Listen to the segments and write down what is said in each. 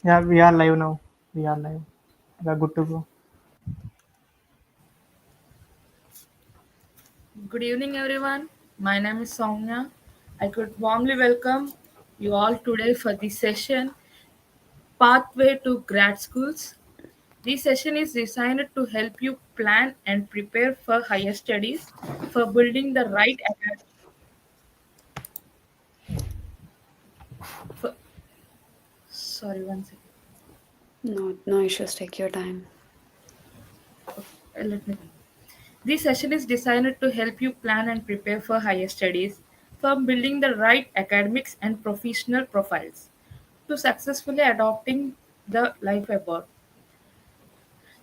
Yeah, we are live now. We are live. We are good to go. Good evening, everyone. My name is Soumya. I could warmly welcome you all today for this session, Pathway to Grad Schools. This session is designed to help you plan and prepare for higher studies, for building the right for, sorry, one second. No issues. Take your time. Let me. This session is designed to help you plan and prepare for higher studies, for building the right academics and professional profiles, to successfully adopting the life abroad.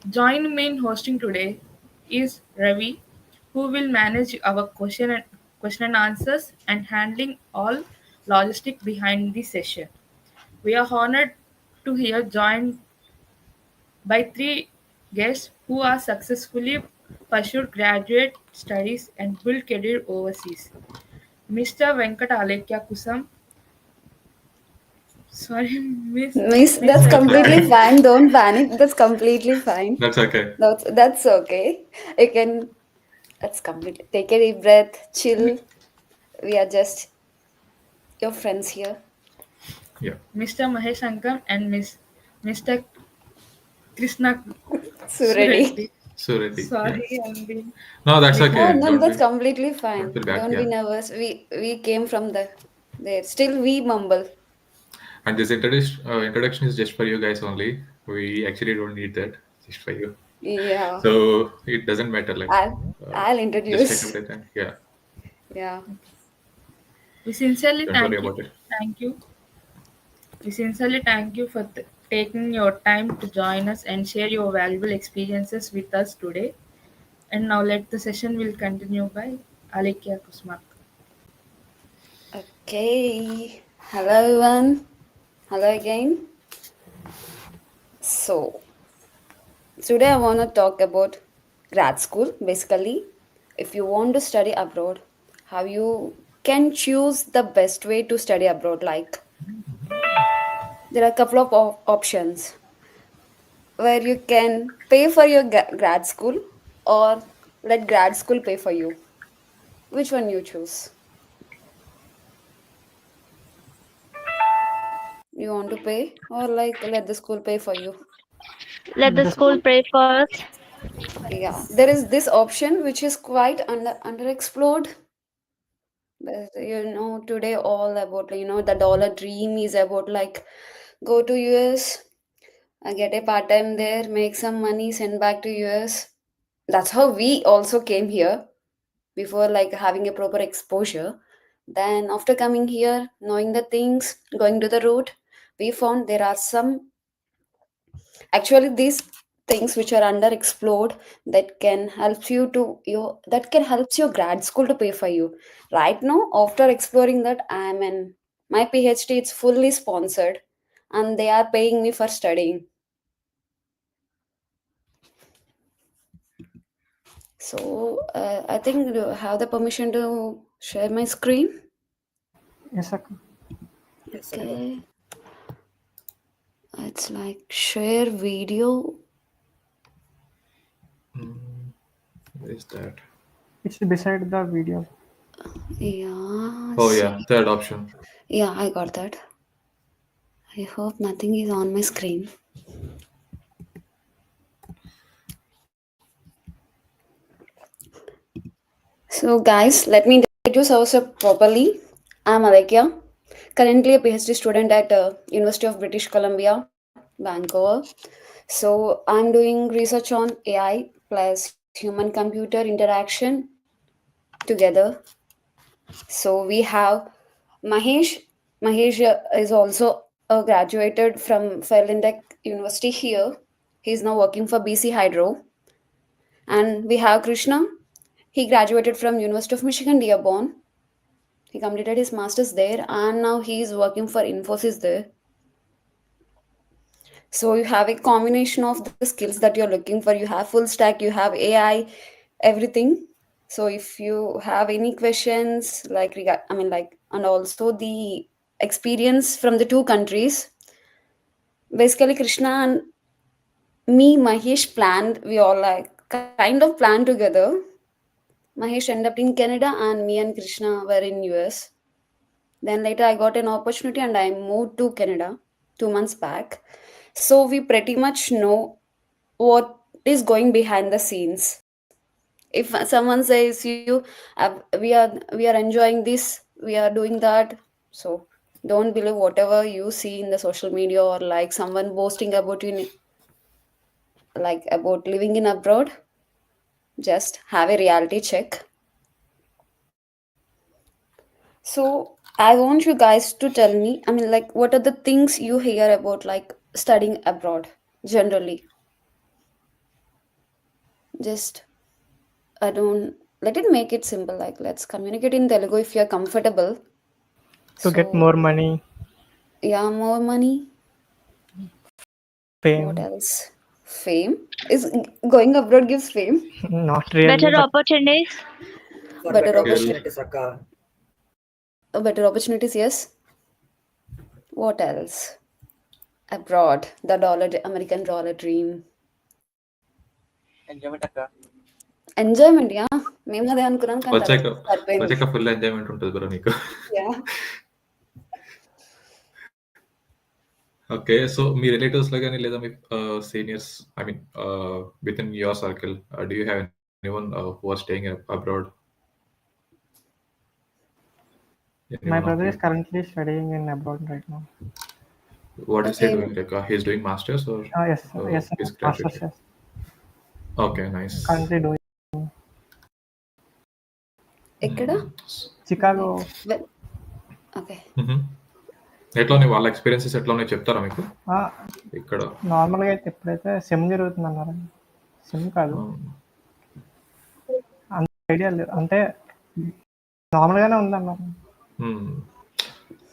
Join me in hosting today is Ravi, who will manage our question and answers and handling all logistic behind the session. We are honored to hear joined by three guests who are successfully pursued graduate studies and built career overseas. Mr. Venkata Alekhya Kusam, sorry, Miss, Miss that's That's completely okay. Venkata. fine. Don't panic. That's completely fine. That's okay. That's okay. You can. That's completely. Take a deep breath. Chill. We are just your friends here. Yeah. Mr. Mahesh Ankam and Mr. Krishna Sureddy. Sureddy. Sureddy. Yeah. Sorry, I'm being No, that's little. Oh okay. no, that's completely Don't fine. feel bad. Don't be Yeah. nervous. We came from there. Still we mumble. And this introduction is just for you guys only. We actually don't need that. Just for you. Yeah. So it doesn't matter. Like, I'll uh, I'll just take a introduce. breath and yeah, Yeah. We sincerely don't worry thank you. about it. Thank you. We sincerely thank you for taking your time to join us and share your valuable experiences with us today. And now let the session will continue by Alekhya Kusmak. Okay. Hello everyone. Hello again. So today I want to talk about grad school. Basically, if you want to study abroad, how you can choose the best way to study abroad. Like there are a couple of options where you can pay for your grad school or let grad school pay for you. Which one you choose? You want to pay or like let the school pay for you? Let the The school school. pray first. Yeah, there is this option which is quite underexplored. But today all about the dollar dream is about like go to US, get a part time there, make some money, send back to US. That's how we also came here before like having a proper exposure. Then after coming here, knowing the things, going to the route, we found there are some actually these things which are underexplored that can help you to you that can help your grad school to pay for you right now. After exploring that, I'm in my PhD. It's fully sponsored and they are paying me for studying. So I think do I have the permission to share my screen. Yes, sir. Okay, it's like share video. Where is that? It's beside the video. Yeah, Oh yeah, see. third option. Yeah, I got that. I hope nothing is on my screen. So, guys, let me introduce ourselves properly. I'm Alekhya, currently a PhD student at University of British Columbia, Vancouver. So, I'm doing research on AI plus human-computer interaction together. So, we have Mahesh. Mahesh is also graduated from Fairleigh University here. He's now working for BC Hydro. And we have Krishna. He graduated from University of Michigan, Dearborn. He completed his master's there and now he is working for Infosys there. So you have a combination of the skills that you're looking for. You have full stack, you have AI, everything. So if you have any questions like and also the experience from the two countries. Basically, Krishna and me, Mahesh planned. We all like kind of planned together. Mahesh ended up in Canada, and me and Krishna were in US. Then later, I got an opportunity, and I moved to Canada 2 months back. So we pretty much know what is going behind the scenes. If someone says you we are enjoying this, we are doing that, so don't believe whatever you see in the social media or like someone boasting about you like about living in abroad. Just have a reality check. So I want you guys to tell me, I mean, like, what are the things you hear about like studying abroad generally? Just I don't let it make it simple, like let's communicate in Telugu if you're comfortable. To So get more money, yeah, more money. What fame. else? Fame? Is going abroad gives fame? Not really, Better but opportunities. For Better better Skill. opportunities, Akka. better opportunities, yes. What else? Abroad, the American dollar dream. Enjoyment, Akka. Enjoyment, yeah. మేము అదే అనుకున్నాం కానీ వచ్చాక తర్వాత సరిపోయింది. వచ్చాక full enjoyment ఉంటుంది bro నీకు. Yeah. ఓకే, సో మీ రిలేటివ్స్ లో కానీ లేదా మీ seniors, I mean within your circle, do you have anyone who are staying abroad? my brother is currently studying in abroad right now. What is he Okay. doing? Like he's doing masters or Yes, yes, he's masters, graduated? yes. Okay, nice. Currently doing ఎక్కడ? Chicago. Well, okay. ఎట్లా ఉన్నాయి వాళ్ళ experiences, ఎట్లా ఉన్నాయి చెప్తారా మీకు ఇక్కడ? నార్మల్గా అయితే ఎప్పుడైతే సెమ్ జరుగుతుంది అన్నారు, సెమ్ కాదు, అంత ఐడియా లేదు, అంటే నార్మల్గానే ఉందన్నారు.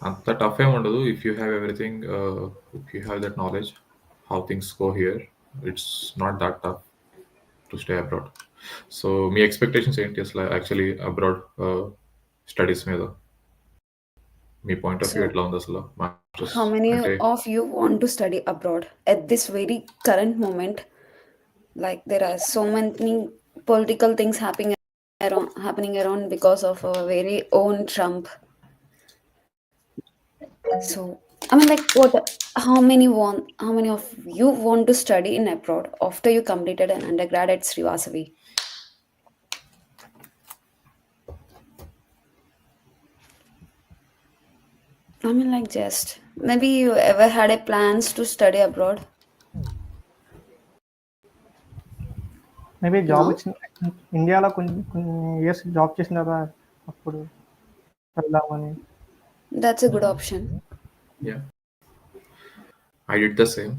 అంత టఫ్ ఏమి ఉండదు. If you have everything, if you have that knowledge how things go here, it's not that tough to stay abroad. So me expectations ఏంటి అసలు యాక్చువల్లీ అబ్రాడ్ స్టడీస్ మీద? మీ పాయింట్ ఆఫ్ వ్యూ So, ఎట్లా ఉంది అసలు? Masters how many అంటే of you want to study abroad at this very current moment? Like there are so many political things happening around because of our very own Trump. So I mean, like, how many of you want to study in abroad after you completed an undergrad at Srivasavi? I mean, like, just maybe you ever had a plans to study abroad? Maybe job No? వచ్చిన ఇండియాలో కొన్ని years job చేసిన తర్వాత అప్పుడు వెళ్దామని. That's a good option. Yeah, I did the same.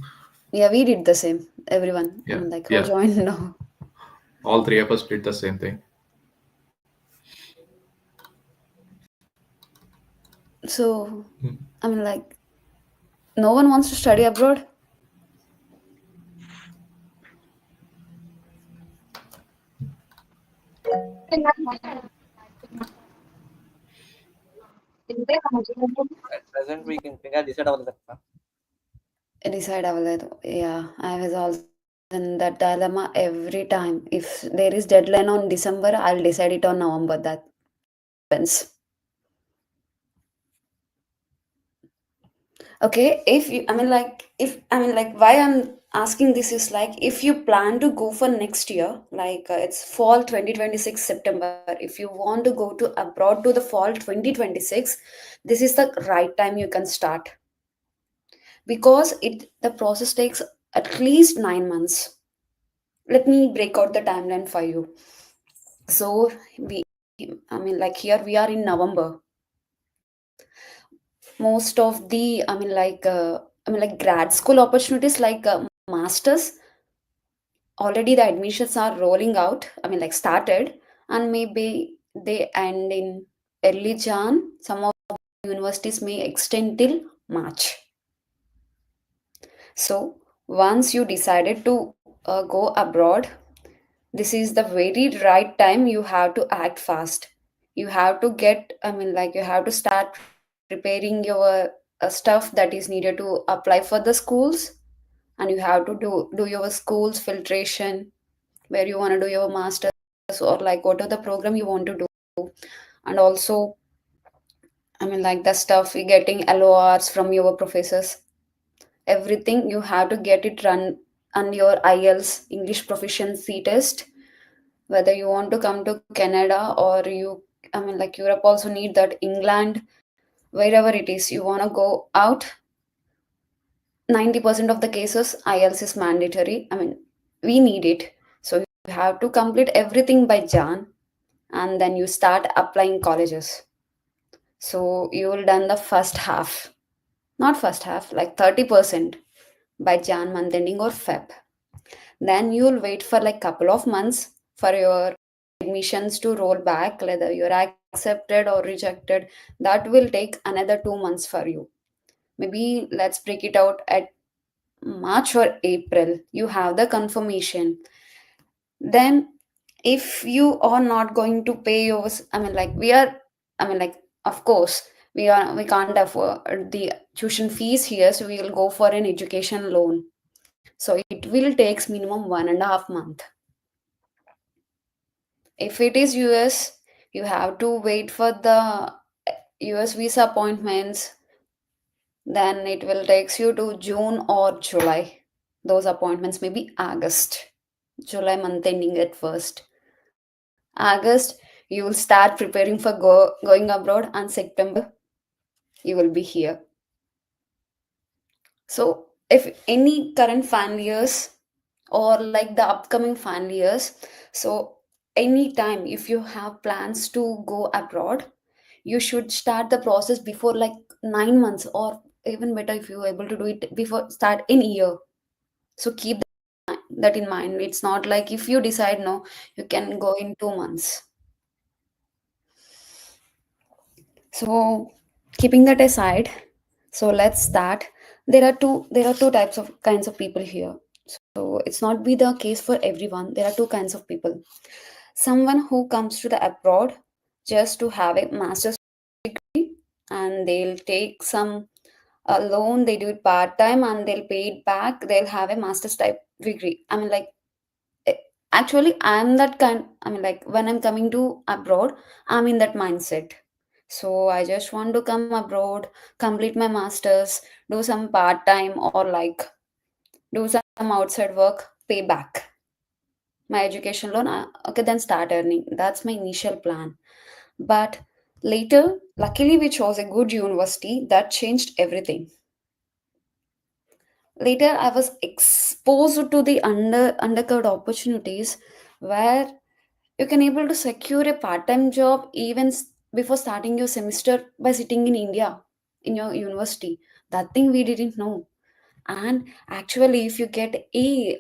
Yeah, we did the same. Everyone, I Yeah, mean, like, who yeah. joined now. All three of us did the same thing. So, I mean, like, no one wants to study abroad? At present, we can decide about that. Decide అవ్వలేదు. Yeah, I was also in that dilemma every time. If there is deadline on December, I'll decide it on November. That happens. Okay, if you, I mean, like, why I'm asking this is like, if you plan to go for next year, like it's fall 2026 September. If you want to go to abroad to the fall 2026, this is the right time you can start, because the process takes at least 9 months. Let me break out the timeline for you. So we, I mean, like, here we are in November. Most of the, I mean, like grad school opportunities, like masters, already the admissions are rolling out, I mean, like, started, and maybe they end in early Jan. Some of the universities may extend till March. So once you decided to go abroad, this is the very right time. You have to act fast. You have to get, I mean, like, you have to start preparing preparing your stuff that is needed to apply for the schools, and you have to do your schools filtration where you want to do your masters, or like what are the program you want to do. And also, I mean, like the stuff you getting LORs from your professors, everything you have to get it run on your IELTS English proficiency test. Whether you want to come to Canada, or you, I mean, like Europe also need that, England, wherever it is you want to go out, 90% of the cases IELTS is mandatory. I mean, we need it. So you have to complete everything by Jan, and then you start applying colleges. So you will done the first half, not first half, like 30% by Jan month ending or Feb. Then you'll wait for like couple of months for your admissions to roll back, whether you're accepted or rejected. That will take another 2 months for you. Maybe let's break it out at March or April. You have the confirmation. Then if you are not going to pay yours, I mean, like we are, I mean, like of course we can't afford the tuition fees here, so we will go for an education loan. So it will takes minimum 1.5 month. If it is US, you have to wait for the US visa appointments. Then it will takes you to June or July. Those appointments may be August, July month ending at first. August, you will start preparing for going abroad, and September you will be here. So if any current final years or like the upcoming final years, so anytime if you have plans to go abroad, you should start the process before like 9 months, or even better if you're able to do it before start in a year. So keep that in mind. It's not like if you decide no, you can go in 2 months. So keeping that aside, so let's start. There are two types of kinds of people here. So it's not be the case for everyone. There are two kinds of people. Someone who comes to the abroad just to have a master's degree, and they'll take some a loan, they do it part time and they'll pay it back, they'll have a master's type degree. I mean, like eh, actually I'm that kind. I mean, like when I'm coming to abroad, I'm in that mindset. So I just want to come abroad, complete my masters, do some part time, or like do some outside work, pay back my education loan. Okay, then start earning. That's my initial plan. But later, luckily, we chose a good university that changed everything. Later, I was exposed to the undercovered opportunities where you can able to secure a part-time job even before starting your semester by sitting in India in your university. That thing we didn't know. And actually, if you get a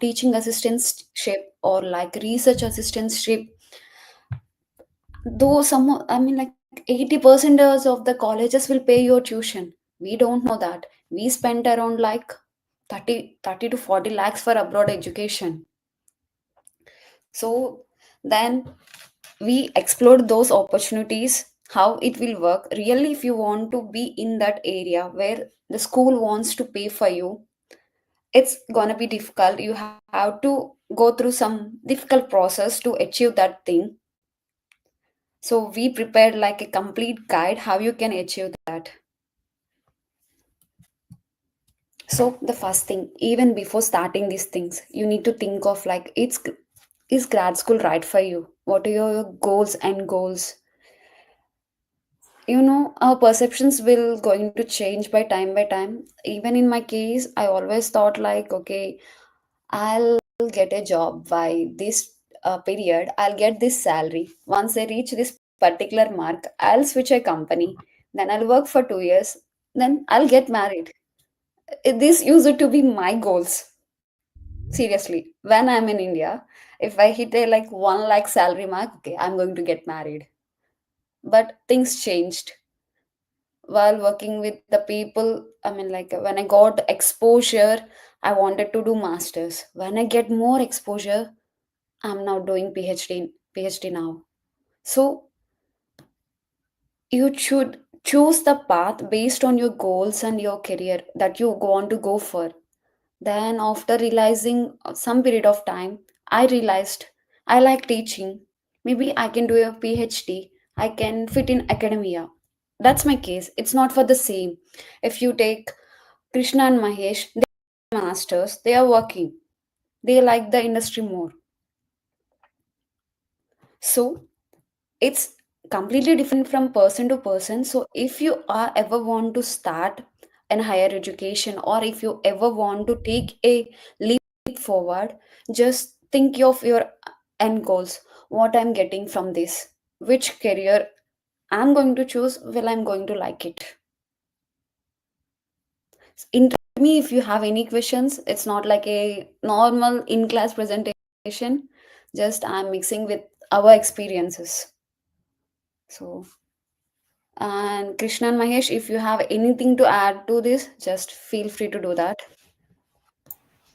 teaching assistantship or like research assistantship, though some, I mean, like 80% of the colleges will pay your tuition. We don't know that. We spent around like 30 to 40 lakhs for abroad education. So then we explored those opportunities, how it will work. Really, if you want to be in that area where the school wants to pay for you, it's gonna be difficult. You have to go through some difficult process to achieve that thing. So we prepared like a complete guide how you can achieve that. So the first thing, even before starting these things, you need to think of like, is grad school right for you? What are your goals and goals? You know, our perceptions will going to change by time. Even in my case, I always thought like, okay, I'll get a job by this period, I'll get this salary. Once I reach this particular mark, I'll switch a company, then I'll work for 2 years, then I'll get married. This used to be my goals. Seriously, when I'm in India, if I hit a like 1 lakh salary mark, okay, I'm going to get married. But things changed while working with the people. I mean, like when I got exposure, I wanted to do masters. When I get more exposure, I'm now doing PhD now. So you should choose the path based on your goals and your career that you want to go for. Then after realizing some period of time, I realized I like teaching. Maybe I can do a PhD. I can fit in academia. That's my case. It's not for the same. If you take Krishna and Mahesh, they are masters, they are working, they like the industry more. So it's completely different from person to person. So if you are ever want to start in higher education, or if you ever want to take a leap forward, just think of your end goals. What I'm getting from this, which career I'm going to choose, well, I'm going to like it. Interrupt me if you have any questions. It's not like a normal in class presentation, just I'm mixing with our experiences. So, and Krishna and Mahesh, if you have anything to add to this, just feel free to do that.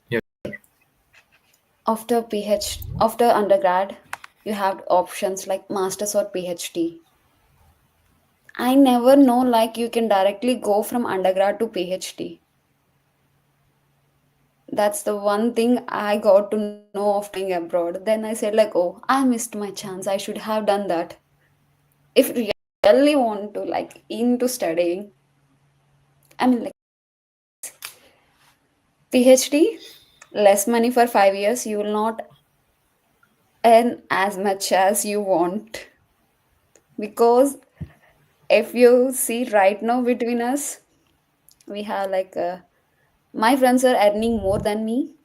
Yeah. After undergrad, you have options like masters or PhD. I never know like you can directly go from undergrad to PhD. That's the one thing I got to know after studying abroad. Then I said like, oh, I missed my chance. I should have done that. If you really want to like into studying, I mean like PhD, less money for 5 years, you will not earn as much as you want. Because if you see right now between us, we have like my friends are earning more than me,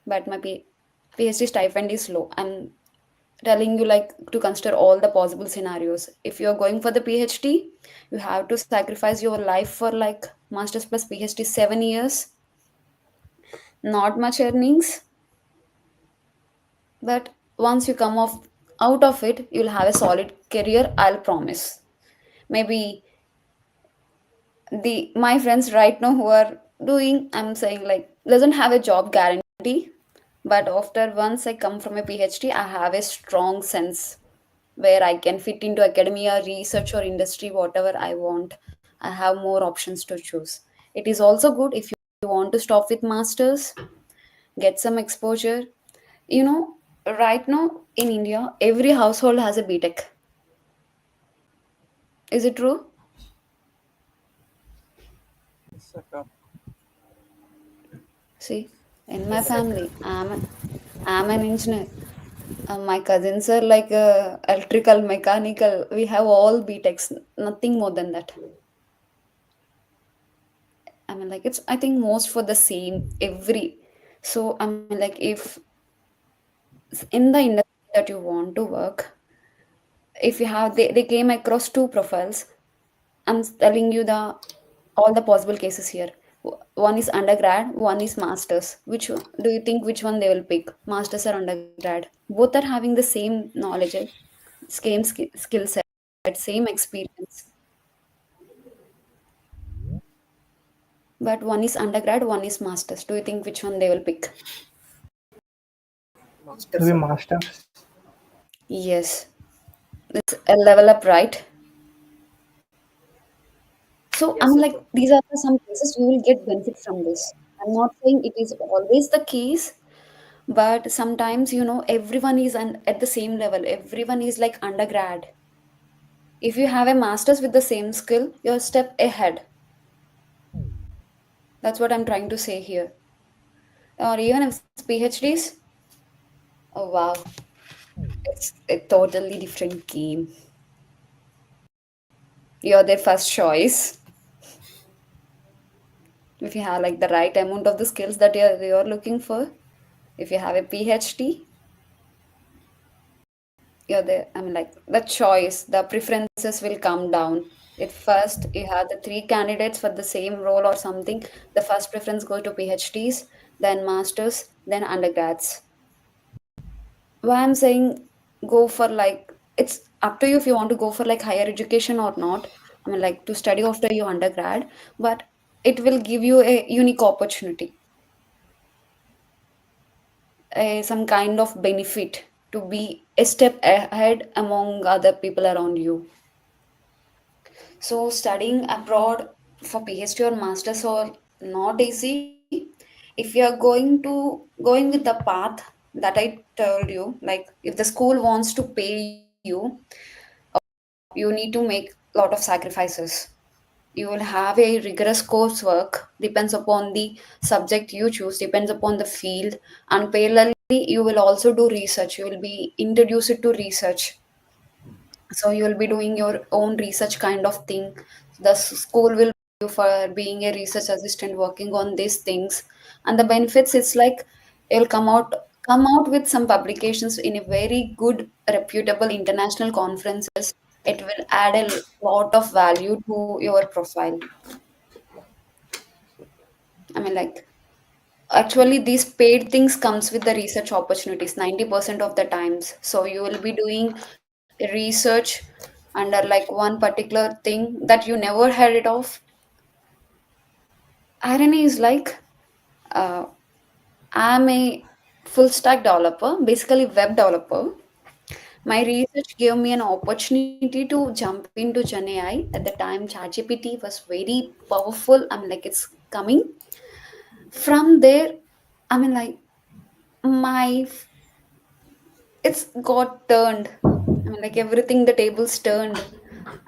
but my PhD stipend is low. I'm telling you like to consider all the possible scenarios. If you're going for the PhD, you have to sacrifice your life for like masters plus PhD 7 years. Not much earnings, but once you come off out of it, you'll have a solid career. I'll promise. Maybe the my friends right now who are doing, I'm saying like doesn't have a job guarantee, but after once I come from a PhD, I have a strong sense where I can fit into academia, research, or industry, whatever I want. I have more options to choose. It is also good if you want to stop with masters, get some exposure. You know, right now in India, every household has a BTech. Is it true? Yes, Ankam. See, in my Yes, Ankam. family, I'm an engineer. My cousins are like electrical, mechanical. We have all BTechs, nothing more than that. I mean, like it's I think most for the same every. So I mean, like if in the industry that you want to work, if you have they came across two profiles. I'm telling you the all the possible cases here. One is undergrad, one is masters. Do you think which one they will pick? Masters or undergrad? Both are having the same knowledge, skill set, same experience. But one is undergrad, one is masters. Do you think which one they will pick? Masters, maybe Ankam. masters. Yes, it's a level up, right? So I'm Yes, like, Ankam. these are the some cases you will get benefit from this. I'm not saying it is always the case, but sometimes everyone is at the same level. Everyone is like undergrad. If you have a master's with the same skill, you're a step ahead. That's what I'm trying to say here. Or even if it's PhDs, oh wow, it's a totally different game. You're their first choice. If you have like the right amount of the skills that you're looking for, if you have a PhD, you're there. I mean, like the choice, the preferences will come down. At first, you have the three candidates for the same role or something. The first preference goes to PhDs, then masters, then undergrads. Why I'm saying go for like it's up to you if you want to go for like higher education or not. I mean, like to study after your undergrad, but it will give you a unique opportunity, some kind of benefit to be a step ahead among other people around you. So studying abroad for PhD or masters are not easy. If you are going with the path that I told you, like if the school wants to pay you, you need to make a lot of sacrifices. You will have a rigorous coursework, depends upon the subject you choose, depends upon the field, and parallelly you will also do research. You will be introduced to research, so you will be doing your own research kind of thing. The school will pay you for being a research assistant working on these things. And the benefits, it's like you'll come out with some publications in a very good reputable international conferences. It will add a lot of value to your profile. I mean, like, actually these paid things comes with the research opportunities 90% of the times. So you will be doing research under like one particular thing that you never heard it of. Irony is like, uh, I'm a full stack developer, basically web developer. My research gave me an opportunity to jump into Gen AI. At the time, ChatGPT was very powerful. I mean, like, it's coming from there. I mean, like, my it's got turned. I mean, like everything, the tables turned.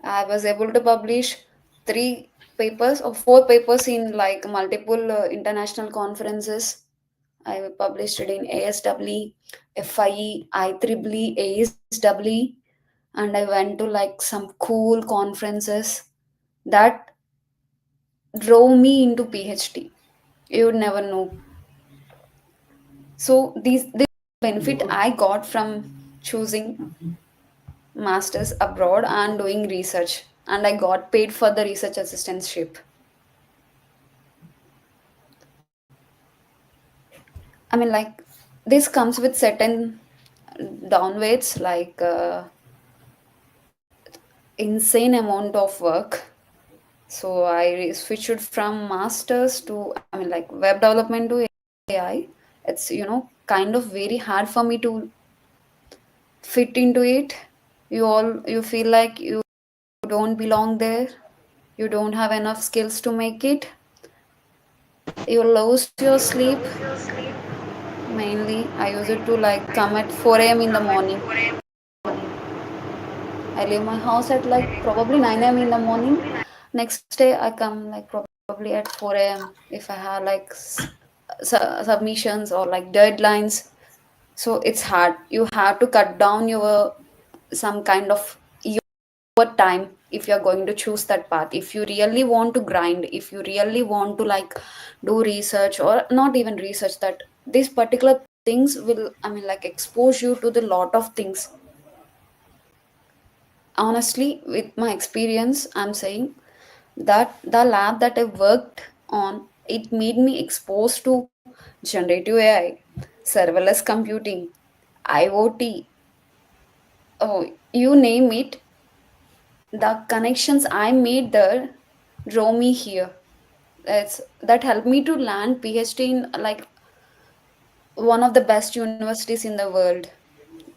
I was able to publish 3 papers or 4 papers in like multiple international conferences. I published it in ASW, FIE, IEEE, ASW, and I went to like some cool conferences that drove me into PhD. You would never know. So this benefit I got from choosing masters abroad and doing research, and I got paid for the research assistantship. I mean, like, this comes with certain downweights, like insane amount of work. So I switched from masters to, I mean, like web development to AI. It's kind of very hard for me to fit into it. You feel like you don't belong there. You don't have enough skills to make it. You lose your sleep. Mainly, I use it to like come at 4 a.m. in the morning. I leave my house at like probably 9 a.m. in the morning. Next day, I come like probably at 4 a.m. if I have like submissions or like deadlines. So it's hard. You have to cut down your some kind of your time if you're going to choose that path. If you really want to grind, if you really want to like do research or not even research, that these particular things will, I mean, like expose you to the lot of things. Honestly, with my experience, I'm saying that the lab that I worked on, it made me exposed to generative AI, serverless computing, IoT, oh, you name it. The connections I made there drove me here. It's that helped me to land PhD in like one of the best universities in the world.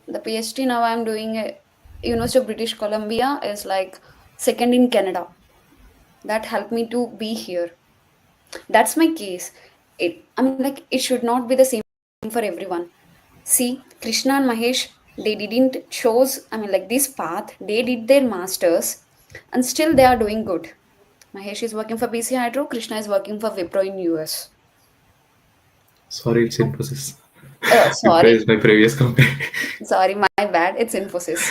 The PhD now I'm doing at University of British Columbia is like second in Canada. That helped me to be here. That's my case. I mean, like it should not be the same for everyone. See, Krishna and Mahesh, they didn't chose. I mean, like this path. They did their masters, and still they are doing good. Mahesh is working for BC Hydro. Krishna is working for Wipro in US. Sorry, it's Infosys. Wipro Sorry, is my previous company. sorry, my bad. It's Infosys.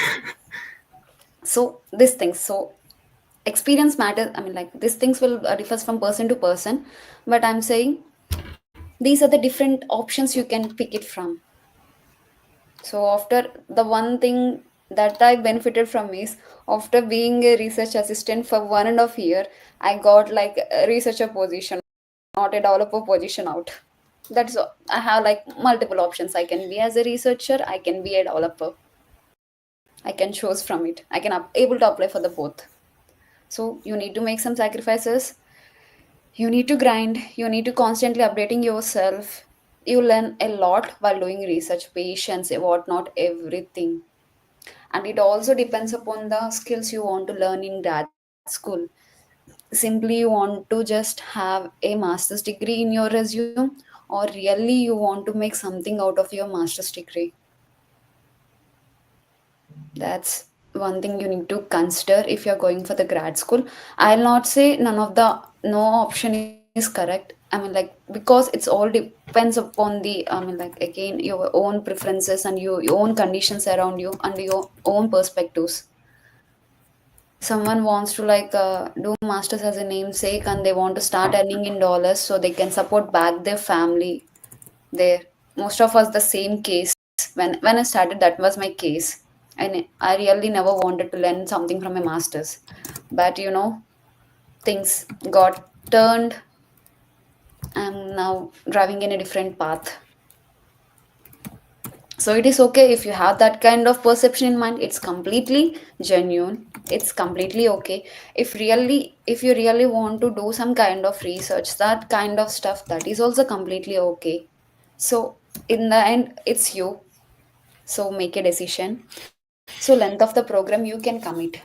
So these things. So experience matters. I mean, like these things will differ from person to person. But I'm saying these are the different options you can pick it from. So after the one thing that I benefited from is after being a research assistant for 1.5 year, I got like a researcher position, not a developer position out. That's all. I have like multiple options. I can be as a researcher, I can be a developer. I can choose from it. I can able to apply for the both. So you need to make some sacrifices. You need to grind. You need to constantly updating yourself. You learn a lot while doing research, patience, whatnot, everything. And it also depends upon the skills you want to learn in grad school. school, simply you want to just have a master's degree in your resume, or really you want to make something out of your master's degree? That's one thing you need to consider if you're going for the grad school. I'll not say none of the no option is correct. I mean, like, because it's all depends upon the, I mean, like, again, your own preferences and your own conditions around you and your own perspectives. Someone wants to like do masters as a namesake and they want to start earning in dollars so they can support back their family there. Most of us the same case. When I started, that was my case. And I really never wanted to learn something from a master's. But things got turned. I'm now driving in a different path. So it is okay if you have that kind of perception in mind. It's completely genuine. It's completely okay. If you really want to do some kind of research, that kind of stuff, that is also completely okay. So in the end, it's you. So make a decision. So length of the program you can commit.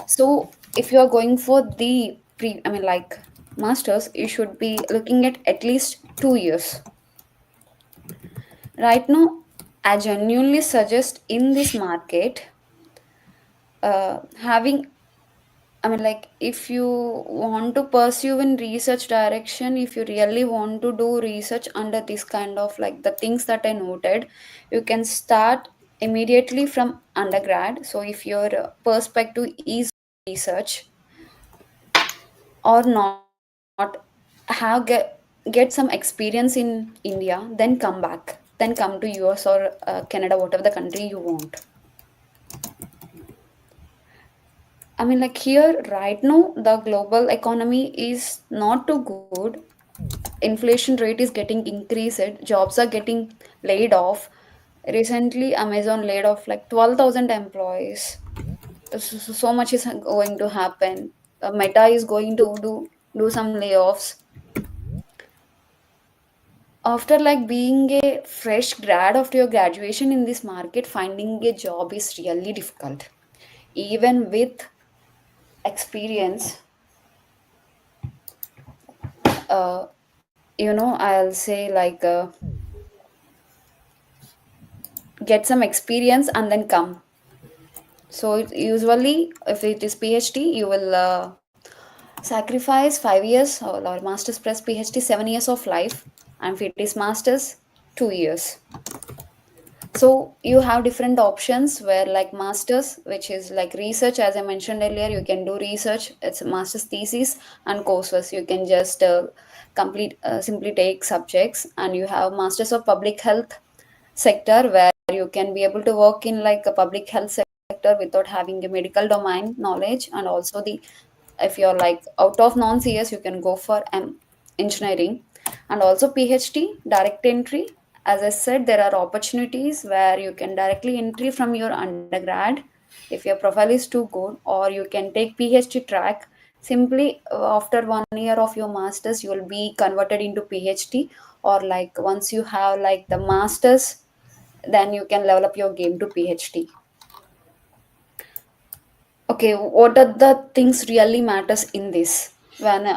So if you are going for the I mean, like, masters, you should be looking at least 2 years. Right now, I genuinely suggest in this market, having, I mean, like, if you want to pursue in research direction, if you really want to do research under this kind of like the things that I noted, you can start immediately from undergrad. So if your perspective is research or not, get some experience in India, then come back, then come to US or Canada, whatever the country you want. I mean, like, here right now, the global economy is not too good. Inflation rate is getting increased. Jobs are getting laid off. Recently, Amazon laid off like 12,000 employees. So much is going to happen. Meta is going to do some layoffs. After like being a fresh grad after your graduation in this market, finding a job is really difficult. Even with experience, uh, I'll say like get some experience and then come. So usually, if it is PhD, you will sacrifice 5 years, or master's plus PhD 7 years of life, and if it is masters, 2 years. So you have different options where like masters, which is like research, as I mentioned earlier, you can do research. It's a master's thesis and courses. You can just complete simply take subjects, and you have masters of public health sector where you can be able to work in like a public health sector without having a medical domain knowledge. And also the, if you're like out of non CS, you can go for engineering. And also PhD direct entry. As I said, there are opportunities where you can directly entry from your undergrad if your profile is too good, or you can take PhD track. Simply after 1 year of your masters, you will be converted into PhD, or like once you have like the masters, then you can level up your game to PhD. Okay, what are the things really matters in this? When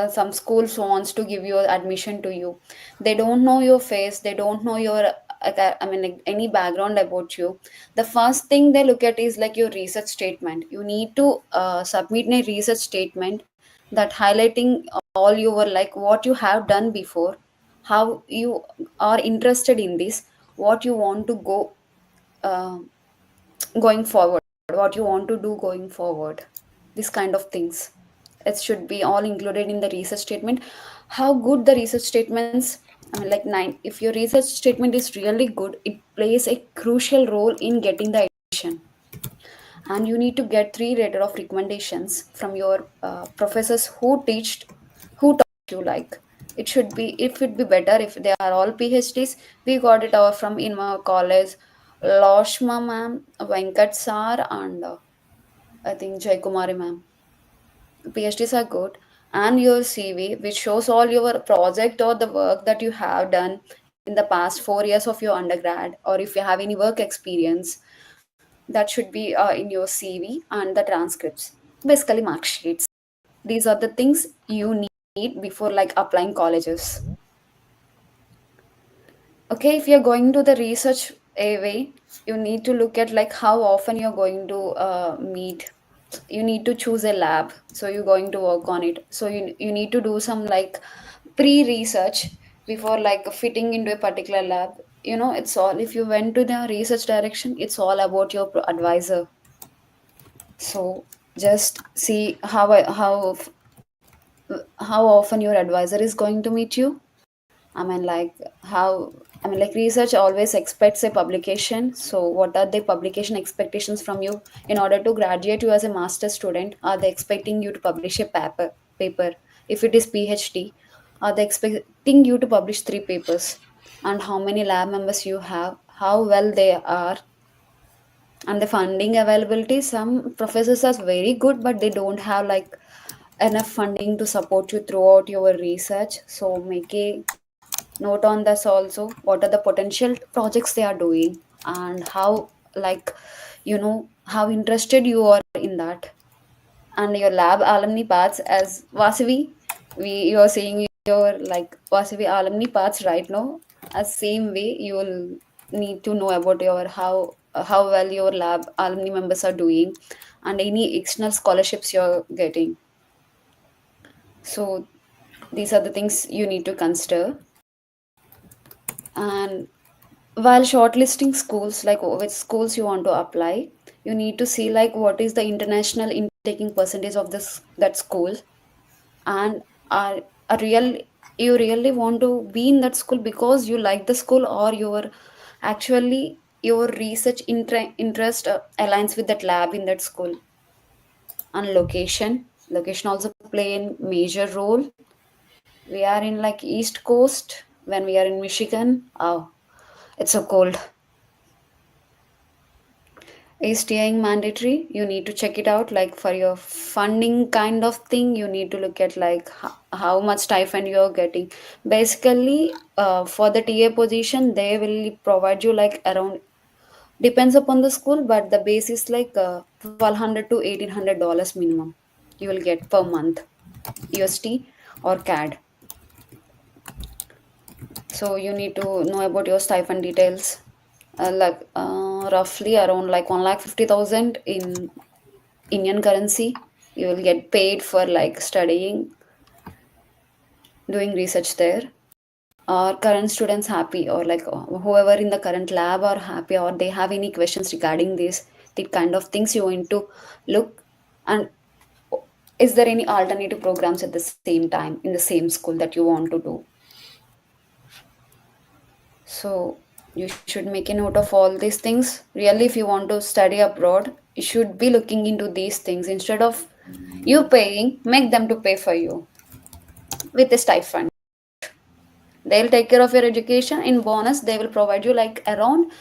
some schools wants to give you admission to you, they don't know your face, they don't know your I mean, like, any background about you. The first thing they look at is like your research statement. You need to submit a research statement that highlighting all your like what you have done before, how you are interested in this, what you want to go uh, going forward, what you want to do going forward, this kind of things. It should be all included in the research statement. How good the research statements, I mean, like, nine, if your research statement is really good, it plays a crucial role in getting the admission. And you need to get 3 rated of recommendations from your professors who teached, who taught you. Like, it should be better if they are all PhDs. We got it from in my college, Loshma ma'am, Venkat sir, and I think Jai Kumari ma'am. PhDs are good. And your CV, which shows all your project or the work that you have done in the past 4 years of your undergrad, or if you have any work experience, that should be in your CV and the transcripts. basically mark sheets. These are the things you need before like applying colleges. Okay, if you're going to the research way, you need to look at like how often you're going to meet. You need to choose a lab, so you're going to work on it. So you need to do some like pre-research before like fitting into a particular lab. It's all, if you went to the research direction, it's all about your advisor. So just see how often your advisor is going to meet you. I mean, like how, I mean, like research always expects a publication. So, what are the publication expectations from you in order to graduate you as a master student? Are they expecting you to publish a paper? If it is PhD, are they expecting you to publish 3 papers? And how many lab members you have? How well they are? And the funding availability. Some professors are very good, but they don't have like enough funding to support you throughout your research. So, make a note on this also, what are the potential projects they are doing, and how, like, how interested you are in that. And your lab alumni paths, as Vasavi, you are saying your like Vasavi alumni paths right now, as same way you will need to know about your how well your lab alumni members are doing, and any external scholarships you're getting. So these are the things you need to consider. And while shortlisting schools, like which schools you want to apply, you need to see like what is the international intaking percentage of this that school. And are real you really want to be in that school because you like the school, or actually your research interest aligns with that lab in that school. And location also play a major role. We are in like east coast. When we are in Michigan, oh, it's so cold. Is staying mandatory? You need to check it out. Like for your funding kind of thing, you need to look at like how much stipend you're getting. Basically, for the TA position, they will provide you like around, depends upon the school, but the base is like 1,200 to $1,800 minimum. You will get per month, USD or CAD. So you need to know about your stipend details. Roughly around like 1,50,000 in Indian currency. You will get paid for like studying, doing research there. Are current students happy, or like whoever in the current lab are happy, or they have any questions regarding this? The kind of things you want to look. And is there any alternative programs at the same time in the same school that you want to do? So you should make a note of all these things. Really, if you want to study abroad, you should be looking into these things instead of you paying, make them to pay for you with a stipend. They'll take care of your education. In bonus, they will provide you like around,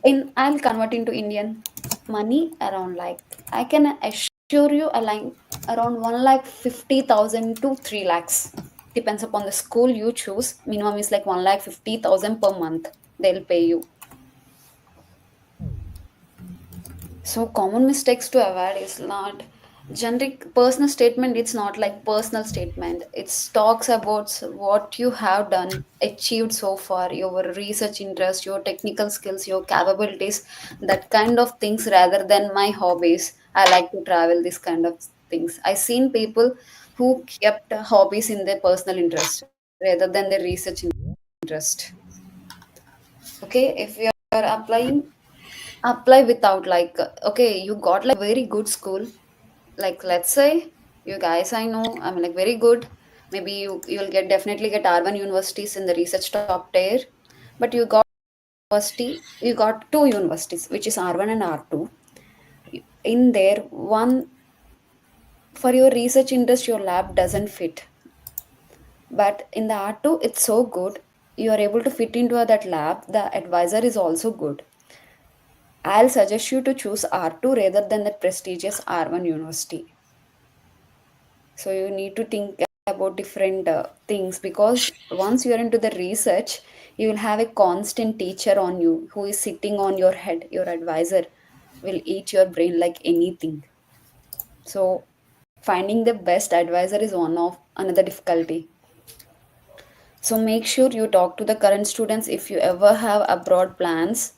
in I'll convert into Indian money, around like, I can assure you a like around 1,50,000 to 3 lakhs. Depends upon the school you choose. Minimum is like 1,50,000 per month. They'll pay you. So common mistakes to avoid is not generic personal statement. It's not like personal statement. It talks about what you have done, achieved so far, your research interest, your technical skills, your capabilities, that kind of things, rather than my hobbies. I like to travel, this kind of things. I seen people who kept hobbies in their personal interest rather than their research interest. Okay, if you are applying, apply without like okay, you got like very good school, like let's say you guys, I know, I mean like very good, maybe you'll get definitely get R1 universities in the research top tier. But you got university, you got two universities which is R1 and R2. In there, one, for your research interest your lab doesn't fit, but in the R2 it's so good, you are able to fit into that lab, the advisor is also good. I'll suggest you to choose R2 rather than the prestigious R1 university. So you need to think about different things, because once you are into the research, you will have a constant teacher on you who is sitting on your head. Your advisor will eat your brain like anything. So Finding the best advisor is one of another difficulty. So make sure you talk to the current students. If you ever have abroad plans,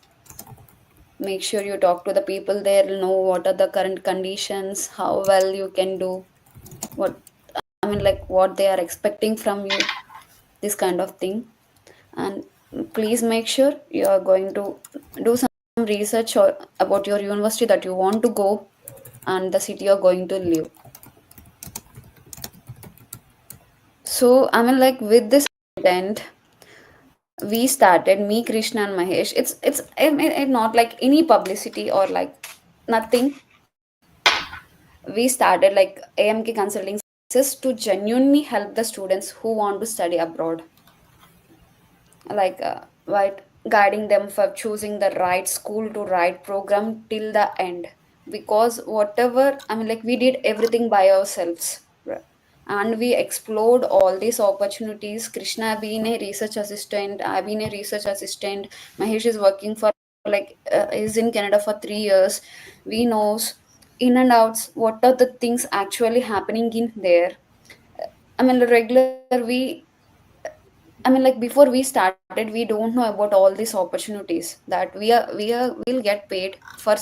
make sure you talk to the people there, know what are the current conditions, how well you can do, what I mean, like what they are expecting from you, this kind of thing. And please make sure you are going to do some research or about your university that you want to go and the city you're going to live. So I mean, like with this content, we started, me, Krishna, and Mahesh. It's not like any publicity or like nothing. We started like AMK consulting services to genuinely help the students who want to study abroad, like right, guiding them for choosing the right school to right program till the end. Because whatever I mean, like we did everything by ourselves, and we explored all these opportunities. Krishna being a research assistant, I've been a research assistant, Mahesh is working for like is in Canada for 3 years. We knows in and outs what are the things actually happening in there. I mean, regular I mean, like before we started, we don't know about all these opportunities that we'll get paid for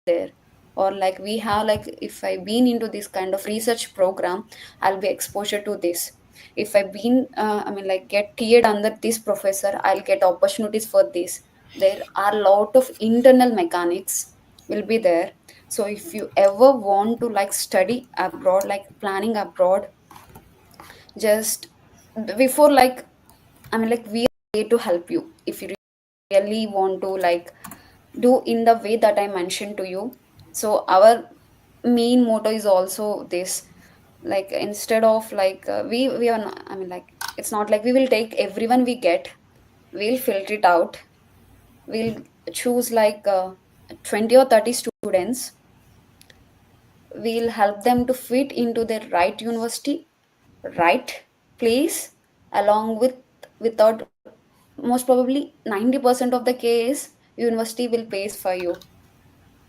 there, or like we have, like if I been into this kind of research program, I'll be exposure to this. If I been I mean, like get tiered under this professor, I'll get opportunities for this. There are a lot of internal mechanics will be there. So if you ever want to like study abroad, like planning abroad, just before like I mean, like we are here to help you if you really want to like do in the way that I mentioned to you. So our main motto is also this, like instead of like we are not, I mean, like it's not like we will take everyone we get, we'll filter it out, we'll choose like 20 or 30 students, we'll help them to fit into their right university, right place, along with without most probably 90% of the case university will pays for you,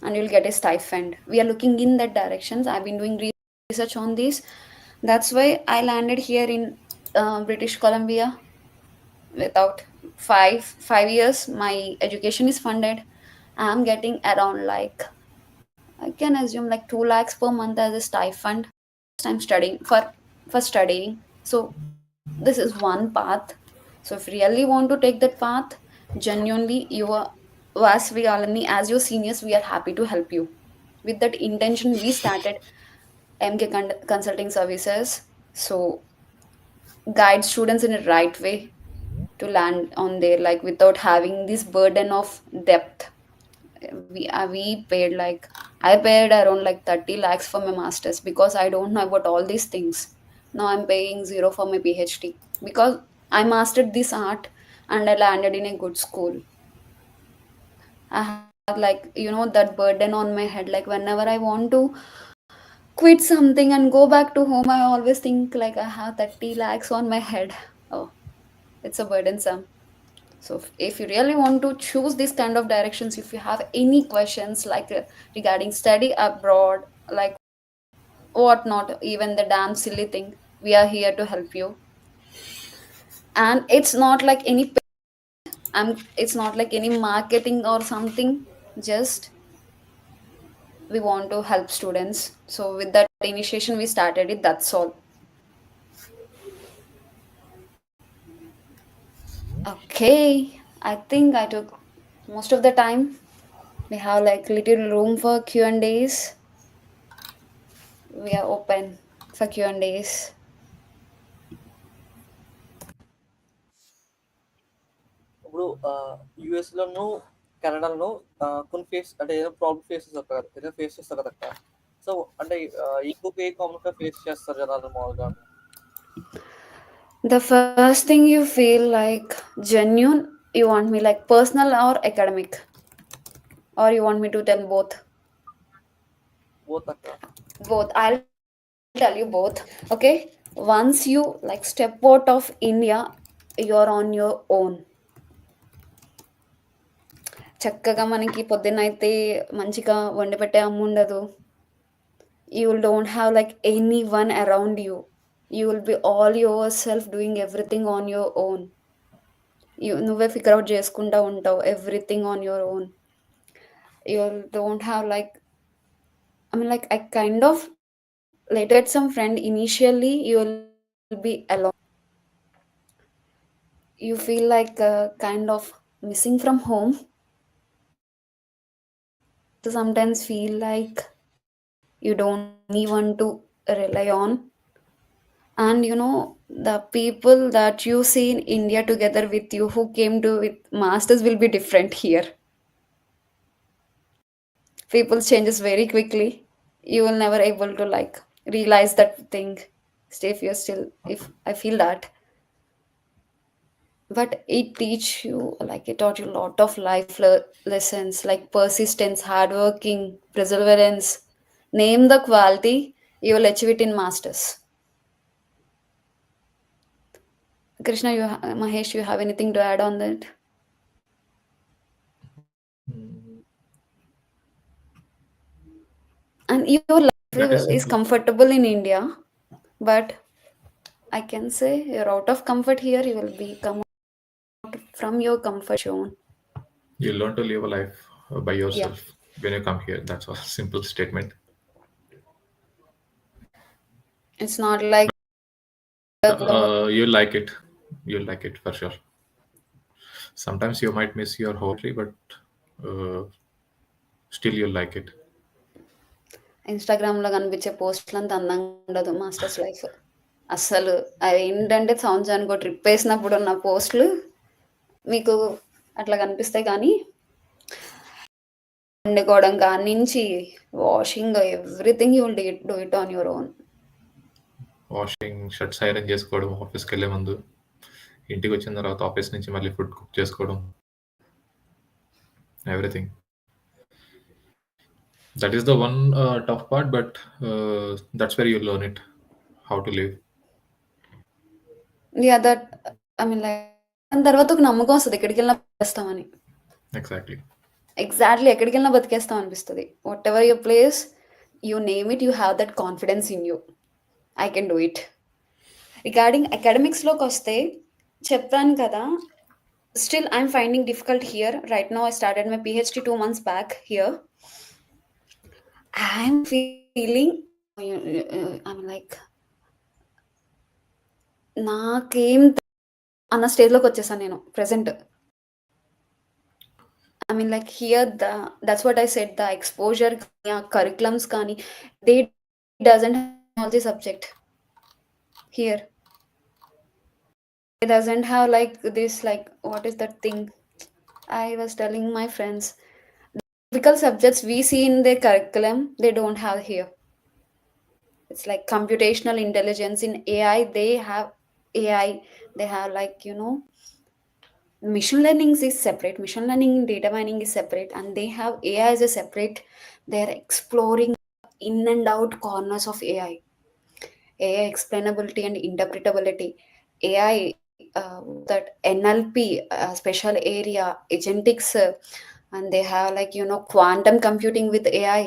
and you'll get a stipend. We are looking in that directions. I've been doing research on this. That's why I landed here in British Columbia. Without 5 years my education is funded. I'm getting around like, I can assume like 2 lakhs per month as a stipend. I'm studying for studying. So this is one path. So if you really want to take that path, genuinely you are, as we alumni, as your seniors, we are happy to help you. With that intention, we started MK Consulting Services. So guide students in a right way to land on there, like without having this burden of depth. We paid like, I paid around like 30 lakhs for my masters because I don't know about all these things. Now I'm paying zero for my PhD because I mastered this art and I landed in a good school. I have like, that burden on my head. Like whenever I want to quit something and go back to home, I always think like I have 30 lakhs on my head. Oh, it's a burdensome. So if you really want to choose this kind of directions, if you have any questions like regarding study abroad, like what not, even the damn silly thing, we are here to help you. And it's not like any it's not like any marketing or something. Just we want to help students. So with that initiation, we started it. That's all. Okay, I think I took most of the time. We have like little room for Q&As. We are open for Q&As. ఇప్పుడు యుఎస్లోను కెనడాలో కొన్ని face అంటే ఏదో problem face చేస్తారు కదా, ఏదో face చేస్తారు కదా అక్కడ. సో అంటే ఎక్కువగా ఏ కామన్గా ఫేస్ చేస్తారు జనాలు మామూలుగా? The first thing you feel like genuine, you want me like personal or academic? Or you want me to tell both? Both అక్క. Both. I'll tell you both. Okay. Once you like step out of India, you're on your own. చక్కగా మనకి పొద్దున్న అయితే మంచిగా వండి పెట్టే అమ్మ ఉండదు. You don't have like anyone around you. You will be all yourself doing everything on your own. నువ్వే ఫిగర్ అవుట్ చేసుకుంటా ఉంటావు everything on your own. You don't have like, I mean, like, I kind of later get some friend. Initially you will be alone. You feel like kind of missing from home. You sometimes feel like you don't have anyone to rely on. And the people that you see in India together with you who came to with masters will be different here. People changes very quickly. You will never able to like realize that thing. Stay if you're still, if I feel that. But it teach you, like it taught you a lot of life lessons like persistence, hardworking, perseverance. Name the quality, you will achieve it in masters. Krishna, Mahesh, you have anything to add on that? And your life That is is simple. comfortable in India, but I can say you're out of comfort here. You will be come out from your comfort zone. You learn to live a life by Yeah, yourself when you come here. That's a simple statement. it's not like You like it. You like it for sure. Sometimes you might miss your home country, but uh, still you like it. Instagram లో కనిపించే పోస్టులు అంత అందంగా ఉండదు masters life. అస్సలు అవి ఏంటంటే సంవత్సరానికి ట్రిప్ వేసినప్పుడు ఉన్న పోస్టులు మీకు అట్లా కనిపిస్తాయి. కానీ వండుకోవడం కాడి నుంచి washing everything you will do it on your own. Washing, shirts iron చేసుకోవడం, ఆఫీస్కి వెళ్ళే ముందు, ఇంటికి వచ్చిన తర్వాత ఆఫీస్ నుంచి మళ్ళీ ఫుడ్ కుక్ చేసుకోవడం, everything. That is the one tough part, but that's where you learn it, how to live. Yeah that, I mean like దాని తర్వాత ఒక నమ్మకం వస్తుంది ఎక్కడికి వెళ్ళినా బతికేస్తామని. Exactly. ఎగ్జాక్ట్లీ ఎక్కడికి వెళ్ళినా బతికేస్తాం అనిపిస్తుంది. Whatever your place, you name it, you have that confidence in you. I can do it. Regarding అకాడమిక్స్లోకి వస్తే చెప్పాను కదా, still I'm finding difficult here. Right now I started my PhD 2 months back here. I'm feeling, I'm like, నాకేం అన్న స్టేజ్లోకి వచ్చేసాను నేను present. I mean, like here, that's what I said, the exposure, curriculums, kani, they doesn't have technology subject here. It doesn't have like this, like, what is that thing? I was telling my friends, typical subjects we see in their curriculum, they don't have here. It's like computational intelligence in AI. They have AI. They have like, mission learning is separate. Mission learning, data mining is separate, and they have AI as a separate. They're exploring in and out corners of AI explainability and interpretability, AI, that NLP, special area, agentics, and they have like, quantum computing with AI.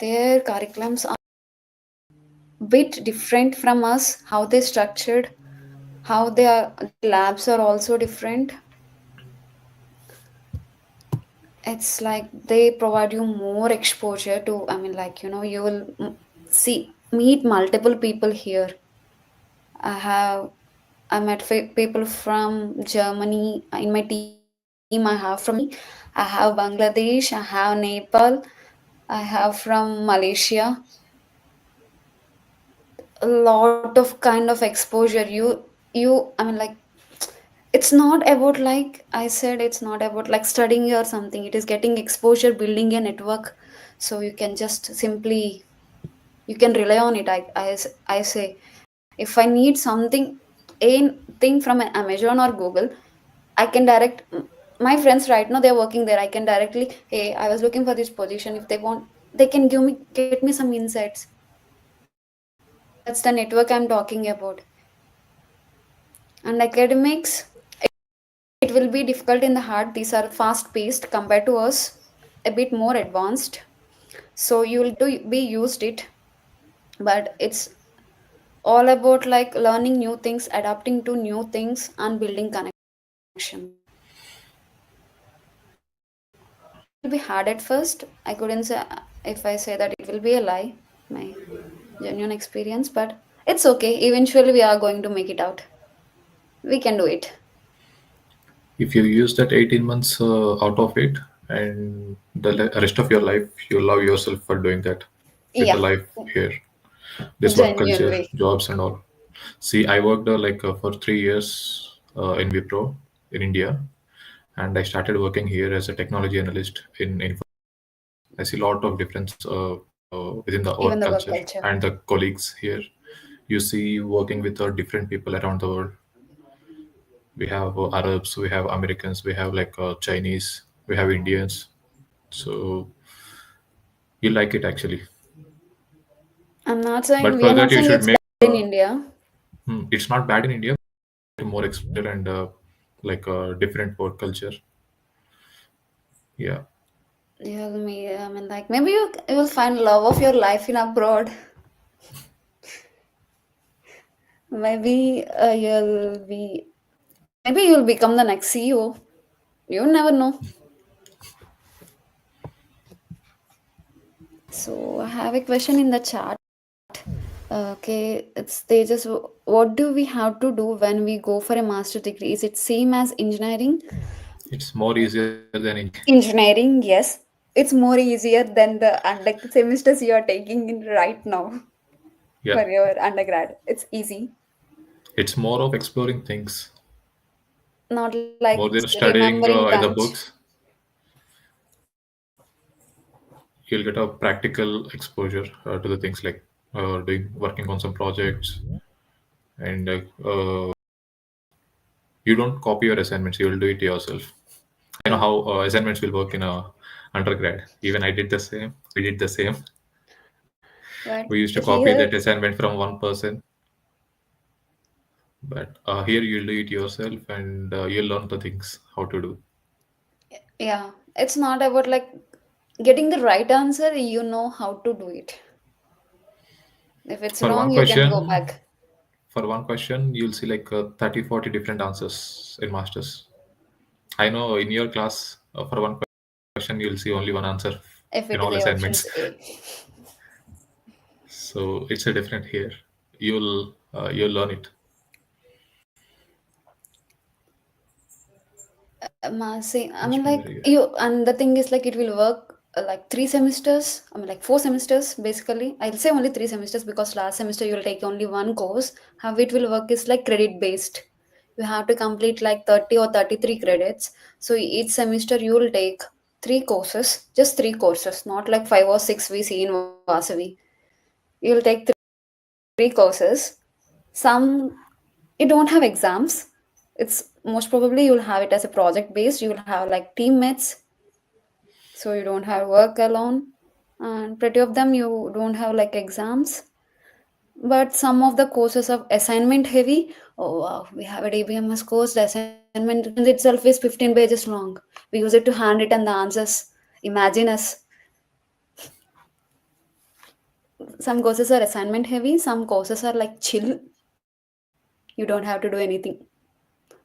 Their curriculums are bit different from us, how they structured, how their labs are also different. It's like they provide you more exposure to, I mean, like, you will see, meet multiple people here. I met people from Germany in my team. I have from Germany, I have Bangladesh, I have Nepal, I have from Malaysia. A lot of kind of exposure. I mean, like, it's not about, like I said, it's not about like studying or something. It is getting exposure, building a network, so you can just simply, you can rely on it. I say, if I need something, anything from Amazon or Google, I can direct my friends right now, they're working there. I can directly, hey, I was looking for this position. If they want, they can get me some insights. That's the network I'm talking about. And academics, it will be difficult in the heart. These are fast paced compared to us, a bit more advanced. So you'll to be used it, but it's all about like learning new things, adapting to new things, and building connections. It will be hard at first. I couldn't say, if I say that it will be a lie, my genuine experience, but it's okay. Eventually, we are going to make it out. We can do it. If you use that 18 months out of it, and the rest of your life, you love yourself for doing that with the Yeah, life here, this work culture, genuinely. jobs, and all. See, I worked for 3 years in Wipro in India, and I started working here as a technology analyst in Infosys. I see a lot of difference within the work Even the culture work culture. and the colleagues here. You see, working with different people around the world. We have Arabs, we have Americans, we have Chinese, we have Indians. So you like it actually, I'm not saying, but we for are that not you saying should it's make. bad in India. It's not bad in India. More exposure and different work culture. Yeah. Tell me, I mean, like maybe you will find love of your life in abroad. Maybe maybe you'll become the next CEO. You never know. So I have a question in the chat. Okay, it's they just what do we have to do when we go for a master degree? Is it same as engineering? It's more easier than Engineering, yes. It's more easier than the semesters you are taking in right now yeah. for your undergrad. It's easy. It's more of exploring things, Not like more than studying remembering in the bunch. books. You'll get a practical exposure to the things like doing working on some projects, and you don't copy your assignments. You will do it yourself. I know Yeah. how assignments will work in a undergrad. Even I did the same. We did the same. But We used to copy here, that assignment from one person, but here you'll do it yourself, and you'll learn the things how to do. yeah, it's not about like getting the right answer, you know how to do it. If it's For wrong, one you can go question, back. you'll see 30, 40 different answers in masters. I know in your class, for one question, you'll see only one answer If in it is all a options assignments. A. So it's a different here. You'll learn it. See, I Which mean, means like you, and the thing is, like, it will work like 3 semesters. I mean, like 4 semesters basically. I'll say only 3 semesters because last semester you'll take only one course. How it will work is like credit based. You have to complete like 30 or 33 credits. So each semester you will take 3 courses, just 3 courses, not like 5 or 6 we see in Vasavi. You'll take 3 courses. Some you don't have exams. It's most probably you'll have it as a project based. You'll have like teammates, so you don't have work alone. And pretty of them you don't have like exams. But some of the courses are assignment heavy. Oh wow, we have a DBMS course. The assignment itself is 15 pages long. We use it to hand it and the answers. Imagine us. Some courses are assignment heavy. Some courses are like chill. You don't have to do anything.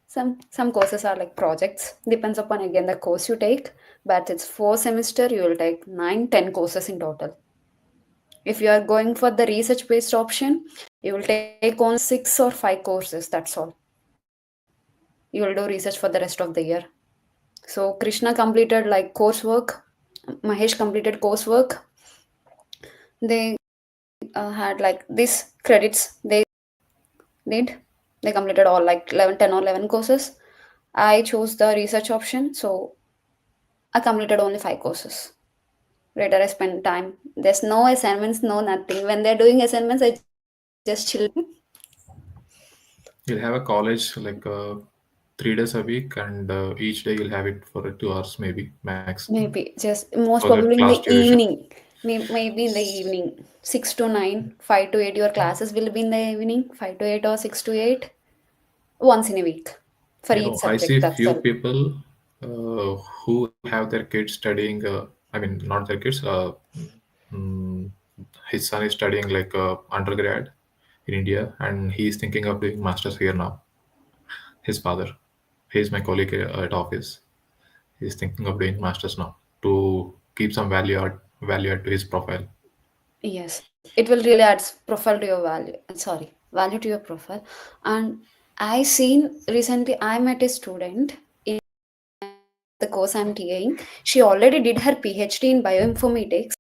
Some courses are like projects. Depends upon again the course you take. But it's 4 semester. You will take 9, 10 courses in total. If you are going for the research based option, you will take only 6 or 5 courses. That's all. You will do research for the rest of the year. So Krishna completed like coursework. Mahesh completed coursework. They had like this credits. They did. They completed all like 11, 10 or 11 courses. I chose the research option. So I completed only 5 courses. Later, I spent time. There's no assignments, no nothing. When they're doing assignments, I just chill. You'll have a college 3 days a week, and each day you'll have it for 2 hours, maybe max, Maybe just for most the probably in class the duration. evening. Maybe in the evening. 6 to 9, 5 to 8. Your classes will be in the evening. 5 to 8 or 6 to 8. Once in a week for each I subject. see That's few all. people who have their kids studying. I mean, not their kids. Mm, his son is studying like undergrad in India, and he's thinking of doing masters here now. His father, he's my colleague at office. He's thinking of doing masters now to keep some value add to his profile. Yes, it will really add profile to your value. Sorry, value to your profile. And I seen recently I met a student in the course I'm TAing. She already did her PhD in bioinformatics.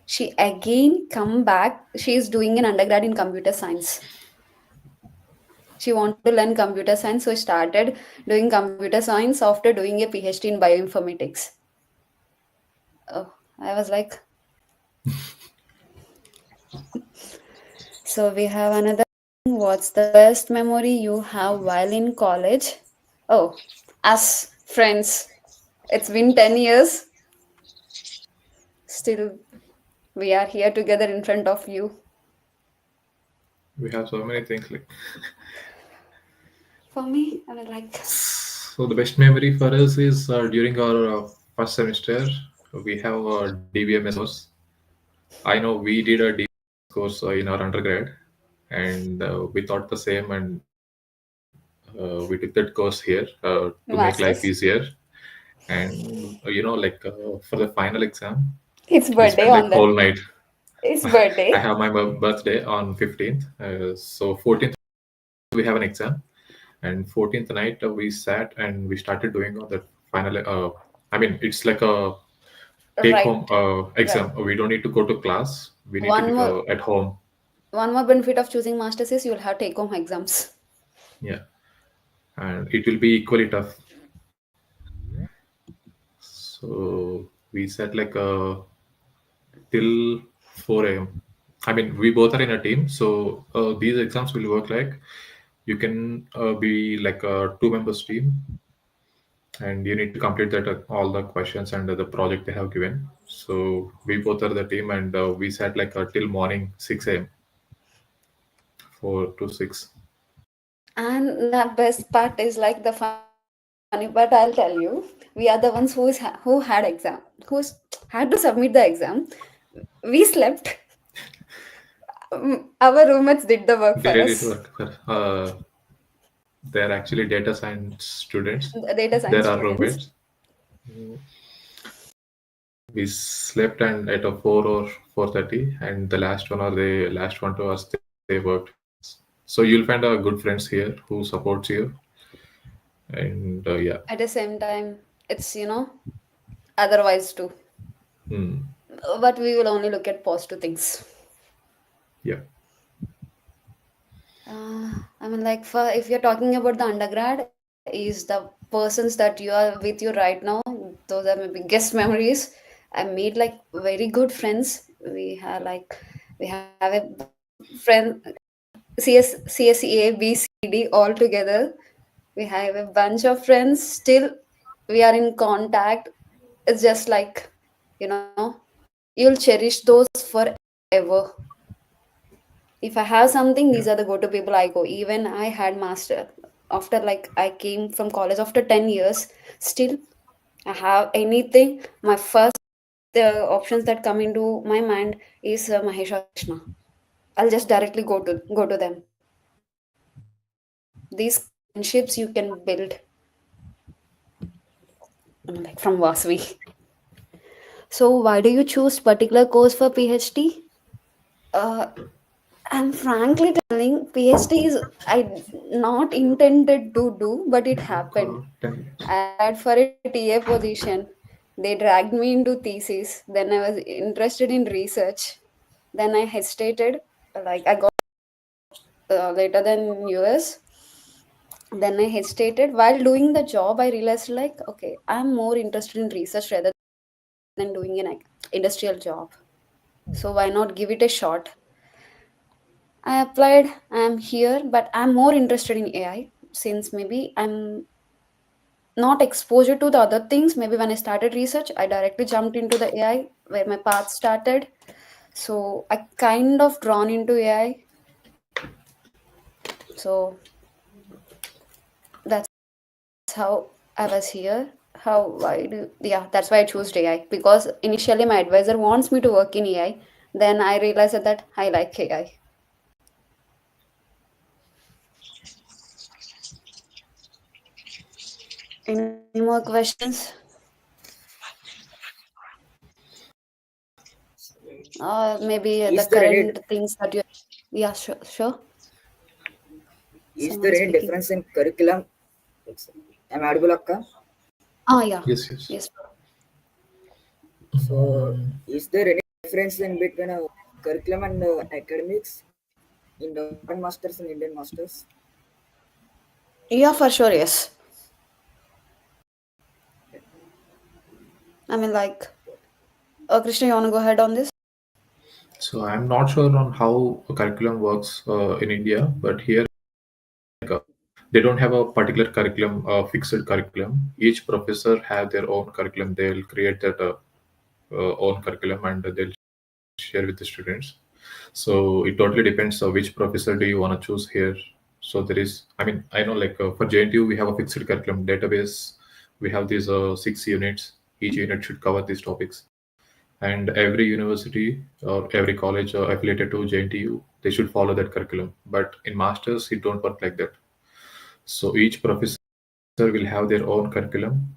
She again come back. She is doing an undergrad in computer science. She wanted to learn computer science, so started doing computer science after doing a PhD in bioinformatics. Oh, I was like, so we have another. What's the best memory you have while in college? Oh, us friends. It's been 10 years. Still, we are here together in front of you. We have so many things like. For me, I was like, So the best memory for us is during our first semester, we have a DBMS course. I know we did a DBMS course in our undergrad, and we thought the same, and we took that course here to make life easier. masters. And for the final exam, It's we spent birthday like on whole that. night. It's I birthday. have my birthday on 15th, so 14th we have an exam, and 14th night we sat and we started doing on that final. I mean, it's like a take Right, home right. exam. We don't need to go to class. We need to One be more, at home. one more benefit of choosing masters is you'll have take home exams. Yeah, and it will be equally tough. So we sat like till 4 a.m. I mean, we both are in a team, so these exams will work like you can be like a two members team, and you need to complete that all the questions and the project they have given. So we both are the team, and we sat like till morning 6 a.m. 4 to 6. And the best part is like the funny part. I'll tell you, we are the ones who had exam, who's had to submit the exam. We slept. Our roommates did the work for They did it us. work. They're actually data science students. The data There science are students. roommates. We slept and at a 4 or 4:30, and the last 2 hours they worked. So you'll find good friends here who supports you, and yeah. At the same time, it's otherwise too. Hmm. But we will only look at positive things. Yeah. I mean, like for if you're talking about the undergrad, is the persons that you are with you right now. Those are my biggest memories. I made like very good friends. We have a friend CSEA, BCD all together. We have a bunch of friends. Still, we are in contact. It's just like, you'll cherish those forever. If I have something, Yeah. these are the go-to people I go. Even I had master after like I came from college after 10 years. Still, I have anything. My first options that come into my mind is Mahesh or Krishna. I'll just directly go to them. These friendships you can build like from Vasvi. So why do you choose particular course for PhD? Uh, I'm frankly telling PhD is I not intended to do, but it happened. 10 minutes. I applied for a TA position. They dragged me into thesis. Then I was interested in research. Then I hesitated. Like I got later than US. Then I hesitated. While doing the job, I realized like, okay, I'm more interested in research rather than doing an industrial job. So why not give it a shot? I applied. I'm here, but I'm more interested in AI since maybe I'm not exposure to the other things. Maybe when I started research, I directly jumped into the AI where my path started. So I kind of drawn into AI. So that's how I was here. That's why I chose AI, because initially my advisor wants me to work in AI. Then I realized that I like AI. Any more questions? Maybe the Is there any current things that you. Yeah, sure. is Someone there is any speaking. difference in curriculum? Am I audible, Akka? Yeah. Yes, yes. Yes. So, is there any difference in between curriculum and academics in the foreign masters and Indian masters? Yeah, for sure. Yes. I mean, like, Krishna, you want to go ahead on this? So I'm not sure on how a curriculum works in India, but here they don't have a particular curriculum, fixed curriculum. Each professor have their own curriculum. They'll create that own curriculum and they'll share with the students. So it totally depends which professor do you want to choose here. So there is, I mean, I know like for JNTU we have a fixed curriculum database. We have these 6 units. Each unit should cover these topics. And every university or every college affiliated to JNTU, they should follow that curriculum. But in masters, it don't work like that. So each professor will have their own curriculum.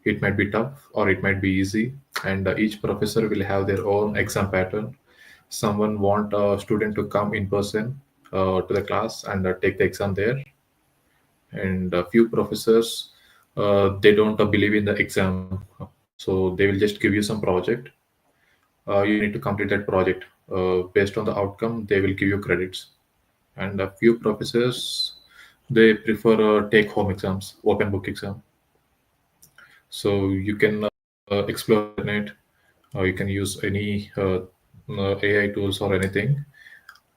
It might be tough or it might be easy, and each professor will have their own exam pattern. Someone want a student to come in person to the class and take the exam there, and a few professors they don't believe in the exam, so they will just give you some project. You need to complete that project. Based on the outcome, they will give you credits. And a few professors they prefer take home exams, open book exam. So you can explore internet. You can use any AI tools or anything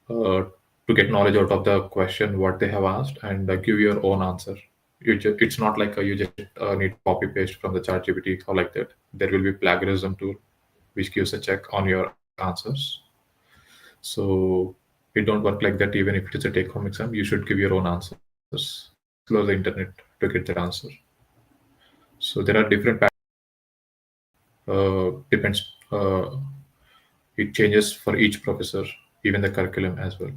uh, to get knowledge out of the question what they have asked and give your own answer. It's not like you just need to copy paste from the chat GPT or like that. There will be plagiarism tool which gives a check on your answers. So it don't work like that. Even if it is a take home exam, you should give your own answers. Explore the internet to get that answer. So there are different depends. It changes for each professor, even the curriculum as well.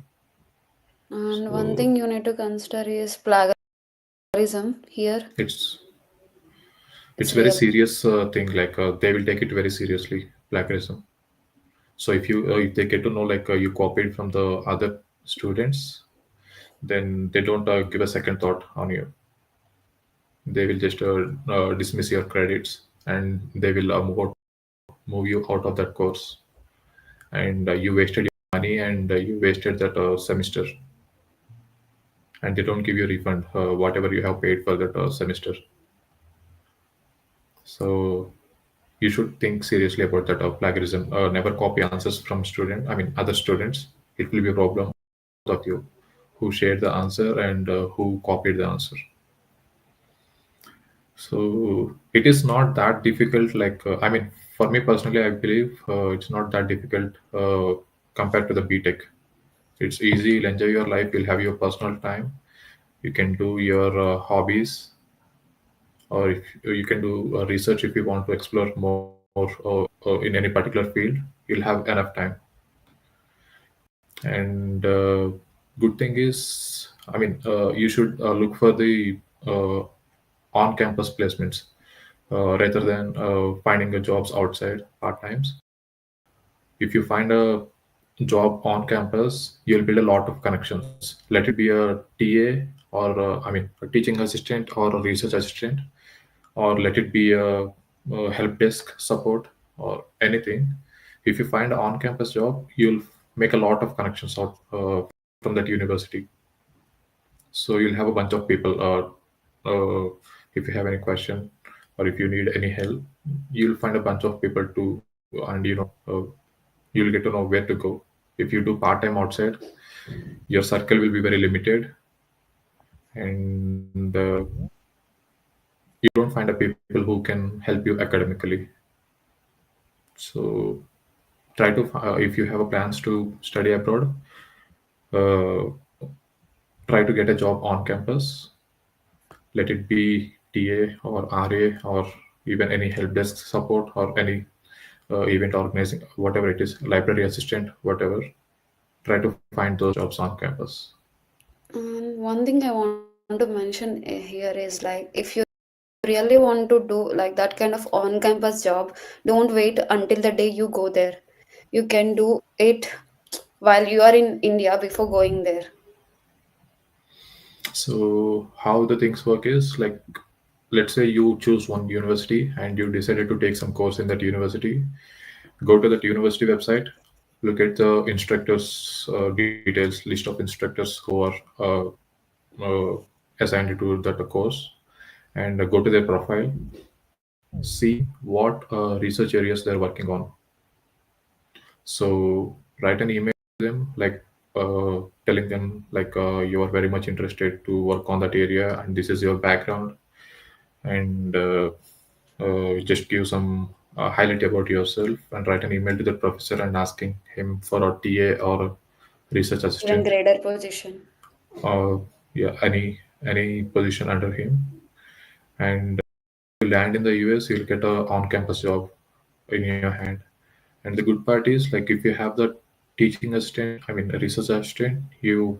And one So thing you need to consider is plagiarism here. it's It's very real. serious thing. Like they will take it very seriously, plagiarism. So if they get to know like you copied from the other students, then they don't give a second thought on you. They will just dismiss your credits and they will move you out of that course. And you wasted your money and you wasted that semester, and they don't give you refund whatever you have paid for that semester. So you should think seriously about that plagiarism. Never copy answers from other students. It will be a problem of you who shared the answer and who copied the answer. So it is not that difficult. Like for me personally, I believe it's not that difficult compared to the BTech. It's easy. You'll enjoy your life. You'll have your personal time. You can do your hobbies, or if you can do research if you want to explore more in any particular field. You'll have enough time. And good thing is, you should look for the uh, on-campus placements rather than finding a jobs outside part times. If you find a job on campus, you'll build a lot of connections. Let it be a TA or a teaching assistant or a research assistant, or let it be a help desk support or anything. If you find an on-campus job, you'll make a lot of connections out from that university. So you'll have a bunch of people. If you have any question or if you need any help, you'll find a bunch of people to, and you'll get to know where to go. If you do part-time outside, your circle will be very limited, and you don't find a people who can help you academically. So try to if you have a plans to study abroad, uh, try to get a job on campus. Let it be TA or RA or even any help desk support or any event organizing, whatever it is, library assistant, whatever. Try to find those jobs on campus. One thing I want to mention here is like if you really want to do like that kind of on-campus job, don't wait until the day you go there. You can do it while you are in India before going there. So how the things work is like, let's say you choose one university and you decided to take some course in that university. Go to that university website, look at the instructors details, list of instructors who are uh, assigned to that course, and go to their profile, see what research areas they're working on. So write an email to them, like telling them like you are very much interested to work on that area and this is your background, and just give some highlight about yourself and write an email to the professor and asking him for a TA or a research Even assistant, grader position. yeah, any position under him, and you land in the US, you'll get a on-campus job in your hand. And the good part is like if you have the teaching assistant, I mean a research assistant, your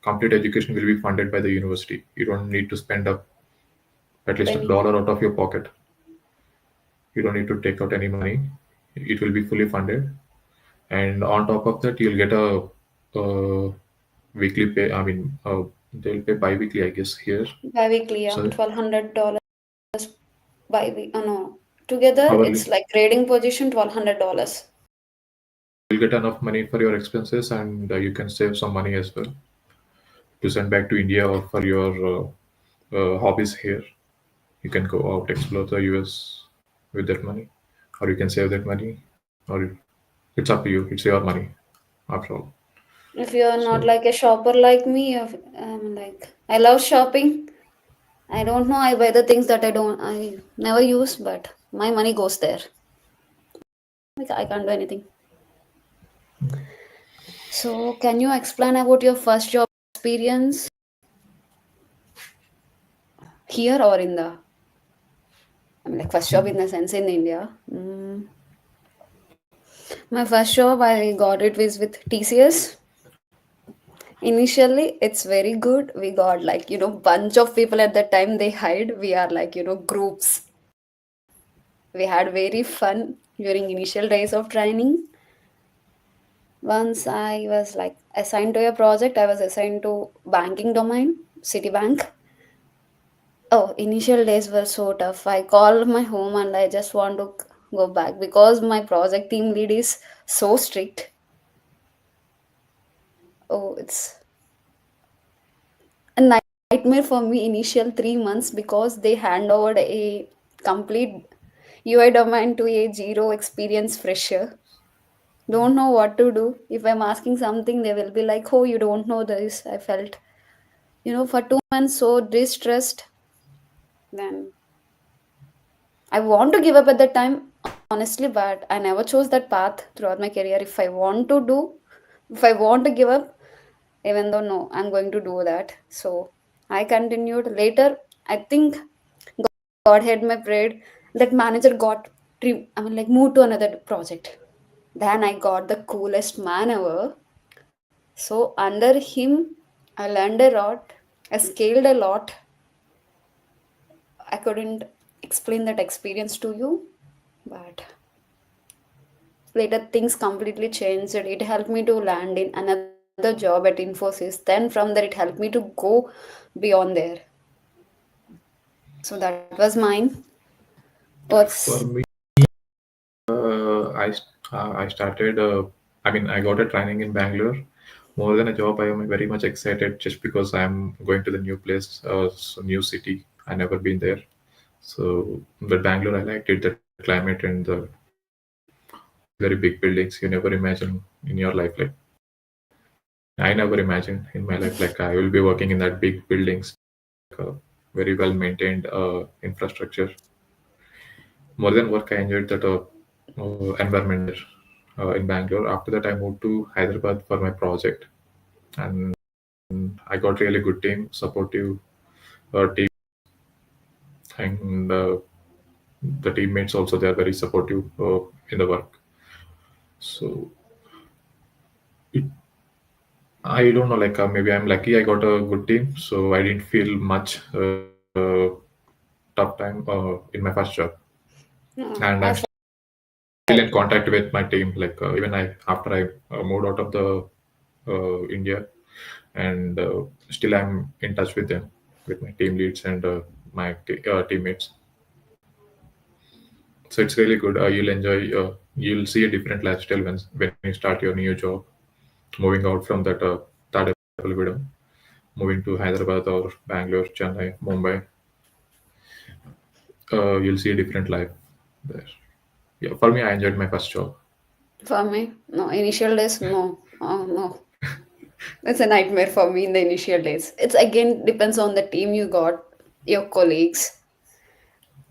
complete education will be funded by the university. You don't need to spend up at least Penny. $1 out of your pocket. You don't need to take out any money. It will be fully funded, and on top of that, you'll get a weekly pay. I mean, they'll pay bi-weekly, I guess here. Bi-weekly, yeah, So $1,200 bi-week. Oh no, together hourly, it's like grading position $1,200. you'll get enough money for your expenses, and you can save some money as well to send back to India or for your hobbies here. You can go out, explore the US with that money, or you can save that money, or it's up to you. It's your money after all. If you are not So like a shopper like me, like I love shopping. I don't know. I buy the things that I never use, but my money goes there. Like I can't do anything. So, can you explain about your first job experience here or in the? I mean, like first job in the sense in India. My first job, I got it was with TCS. Initially, it's very good. We got like bunch of people at that time. They hide. We are like groups. We had very fun during initial days of training. Once I was like assigned to a project, I was assigned to banking domain, Citibank. Oh, initial days were so tough. I called my home and I just want to go back because my project team lead is so strict. Oh, it's a nightmare for me initial 3 months because they hand over a complete UI domain to a zero experience fresher. Don't know what to do. If I'm asking something, they will be like, "Oh, you don't know this." I felt, for 2 months so distressed. Then I want to give up at that time, honestly, but I never chose that path throughout my career. If I want to give up, even though no, I'm going to do that. So I continued. Later, I think God had my prayed. That manager like moved to another project. Then I got the coolest man ever. So under him, I learned a lot. I scaled a lot. I couldn't explain that experience to you, but later things completely changed. It helped me to land in another job at Infosys. Then from there, it helped me to go beyond there. So that was mine. What's for me, I started. I mean, I got a training in Bangalore. More than a job, I am very much excited just because I'm going to the new place, new city. I never been there. So, but Bangalore, I liked it. The climate and the very big buildings you never imagine in your life. Like I never imagined in my life, like I will be working in that big buildings, very well maintained infrastructure. More than work, I enjoyed that environment there in Bangalore. After that, I moved to Hyderabad for my project, and I got really good team, supportive team. and the teammates also, they are very supportive in the work. So it, I don't know, like maybe I'm lucky I got a good team, so I didn't feel much tough time in my first job. And I'm As still in contact with my team. Like even I after I moved out of the India, and still I'm in touch with them, with my team leads and my teammates. So it's really good. You'll enjoy. You'll see a different lifestyle when you start your new job, moving out from that Tadepalvidam, moving to Hyderabad or Bangalore, Chennai, Mumbai. You'll see a different life there. Yeah, for me, I enjoyed my first job. for me, no, initial days, no. Oh, no. It's a nightmare for me in the initial days. It's again depends on the team you got, your colleagues.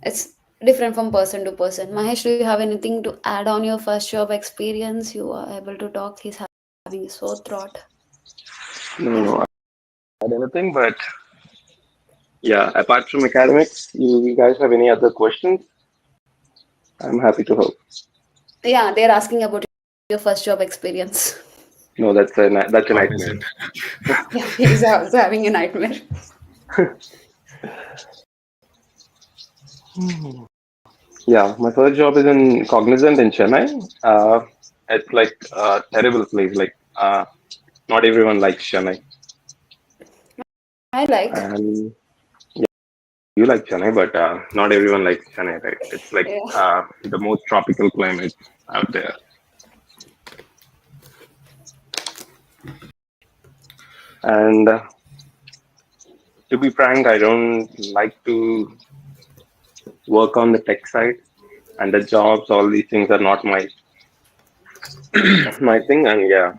It's different from person to person. Mahesh, do you have anything to add on your first job experience? You are able to talk. He's having a sore throat. No, I don't had anything, but yeah, apart from academics, you guys have any other questions? I'm happy to help. Yeah, they're asking about your first job experience. No, that's a nightmare. Cognizant. Yeah, he's also having a nightmare. Yeah, my first job is in Cognizant in Chennai. It's like a terrible place. Like, not everyone likes Chennai, I like. and you like Chennai, but not everyone likes Chennai, right? It's like Yeah. the most tropical climate out there. And to be frank, I don't like to work on the tech side, and the jobs, all these things are not my thing. And yeah,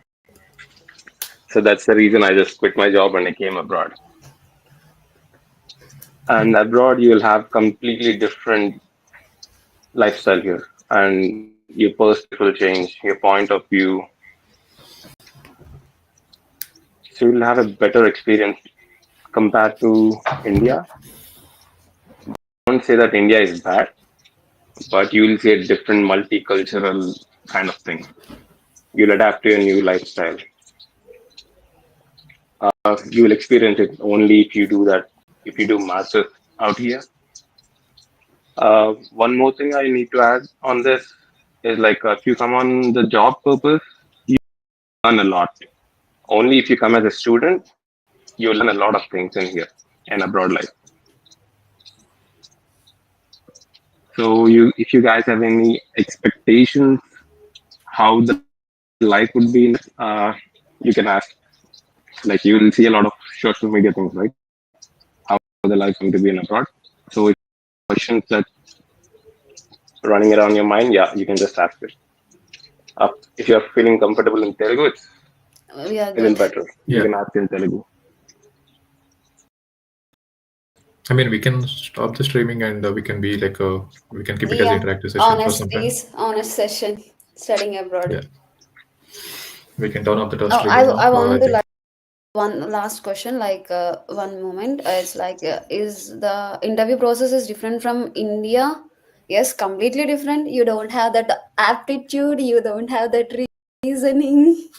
so that's the reason I just quit my job and I came abroad. And abroad, you'll have completely different lifestyle here, and your perspective will change, your point of view. So you'll have a better experience compared to India. I won't say that India is bad, but you will see a different multicultural kind of thing. You'll adapt to your new lifestyle. You will experience it only if you do that, if you do masters out here. One more thing I need to add on this is like if you come on the job purpose, you learn a lot. Only if you come as a student, you learn a lot of things in here in abroad life. So if you guys have any expectations how the life would be, you can ask. Like you will see a lot of social media things, right? How the life going to be in abroad. So if questions that running around your mind, yeah, you can just ask it. If you're feeling comfortable in Telugu, it's We are even good. better. You Yeah, can ask in Telugu. I mean, we can stop the streaming and we can be like we can keep it as an Yeah, interactive session for honest some time. days, honest session, studying abroad. Yeah, we can turn off the Oh, streaming now. I I want to think like one last question, like one moment. It's like, is the interview process is different from India? Yes, completely different. You don't have that aptitude. You don't have that reasoning.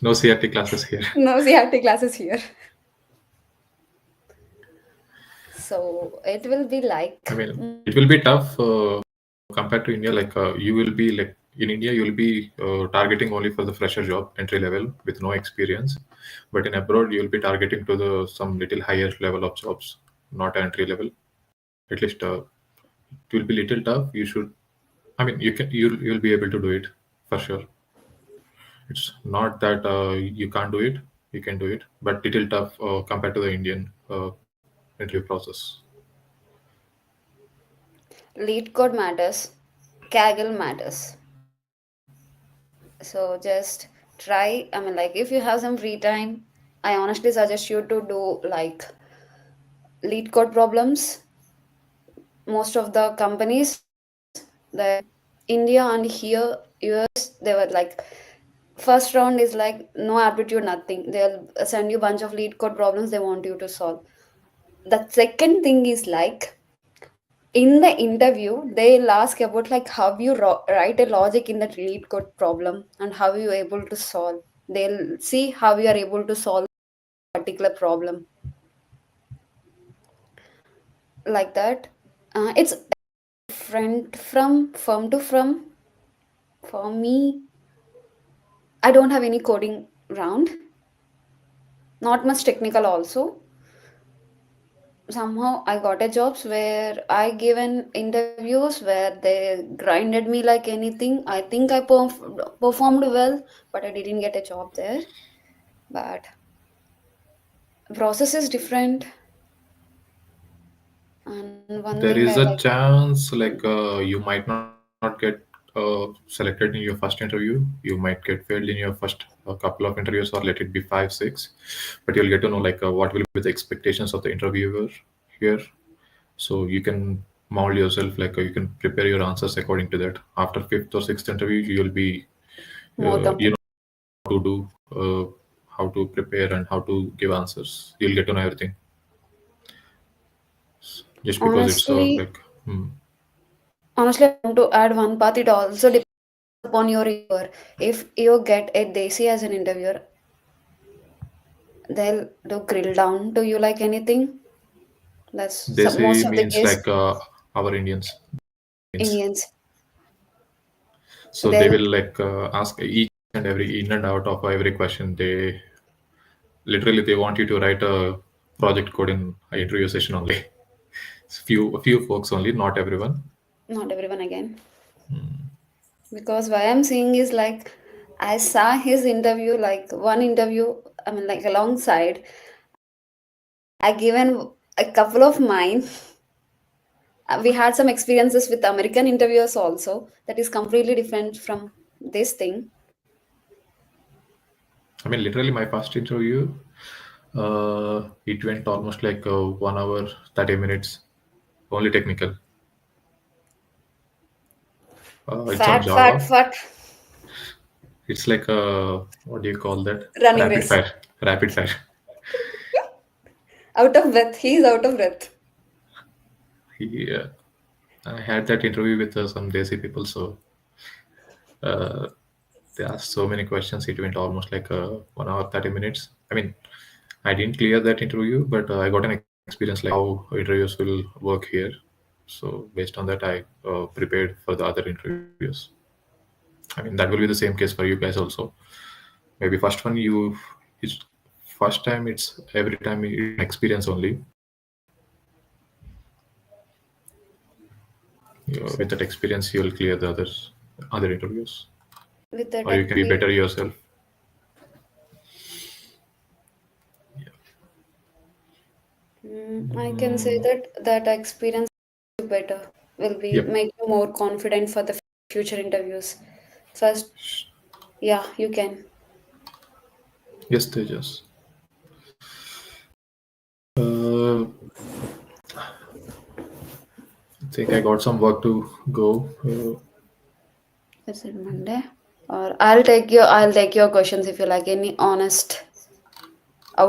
no CRT classes here. No CRT classes here. So it will be like, I mean, it will be tough compared to India. Like you will be like in India, you will be targeting only for the fresher job, entry level with no experience. But in abroad, you will be targeting to the some little higher level of jobs, not entry level. At least it will be little tough. You should. I mean, you'll be able to do it for sure. It's not that you can't do it. You can do it, but little tough compared to the Indian interview process. lead code matters, Kaggle matters. So just try. I mean, like if you have some free time, I honestly suggest you to do like lead code problems. Most of the companies, the India and here US, they were like first round is like no aptitude, nothing. They'll send you bunch of lead code problems they want you to solve. The second thing is like in the interview they'll ask about like how you write a logic in that lead code problem and how you able to solve. They'll see how you are able to solve a particular problem like that. It's different from firm to firm. For me, I don't have any coding round, not much technical also. Somehow I got a jobs where I given interviews where they grinded me like anything. I think I performed well, but I didn't get a job there. But process is different. And one thing There I is like, a chance like you might not get selected in your first interview. You might get failed in your first couple of interviews, or let it be 5 6, but you'll get to know like what will be the expectations of the interviewer here. So you can mold yourself, like you can prepare your answers according to that. After fifth or sixth interview, you'll be more you know how to do, how to prepare and how to give answers. You'll get to know everything just because it's honestly, like hmm. honestly, I want to add one part. It also depends upon your interviewer. If you get a desi as an interviewer, they'll do grill down to you like anything. That's some, most Desi of the means case like our Indians. Indians. So they They'll will like ask each and every in and out of every question. They literally they want you to write a project code in an interview session only. It's a few folks only, not everyone. not everyone again. Because why I'm saying is like I saw his interview, like one interview, I mean like alongside. I given a couple of mine. We had some experiences with American interviewers also. That is completely different from this thing. I mean, literally my first interview, it went almost like 1 hour 30 minutes, only technical. It's on Fat, fat, Java. fat. It's like a, what do you call that? Running Rapid race. fire. Rapid fire. Out of breath. He is out of breath. Yeah, I had that interview with some Desi people, so uh, they asked so many questions. It went almost like 1 hour 30 minutes. I mean, I didn't clear that interview, but I got an experience like how interviews will work here. So based on that, I prepared for the other interviews. I mean, that will be the same case for you guys also. Maybe first one it's first time, it's every time it's an experience only. With that experience, you'll clear the other interviews, With that or you can be better yourself. I can say that that experience will be better. Will be Yep. make you more confident for the future interviews. First, yeah, you can. Yes, Tejas. Uh, I think I got some work to go. Is it Monday? Or I'll take your questions if you like any honest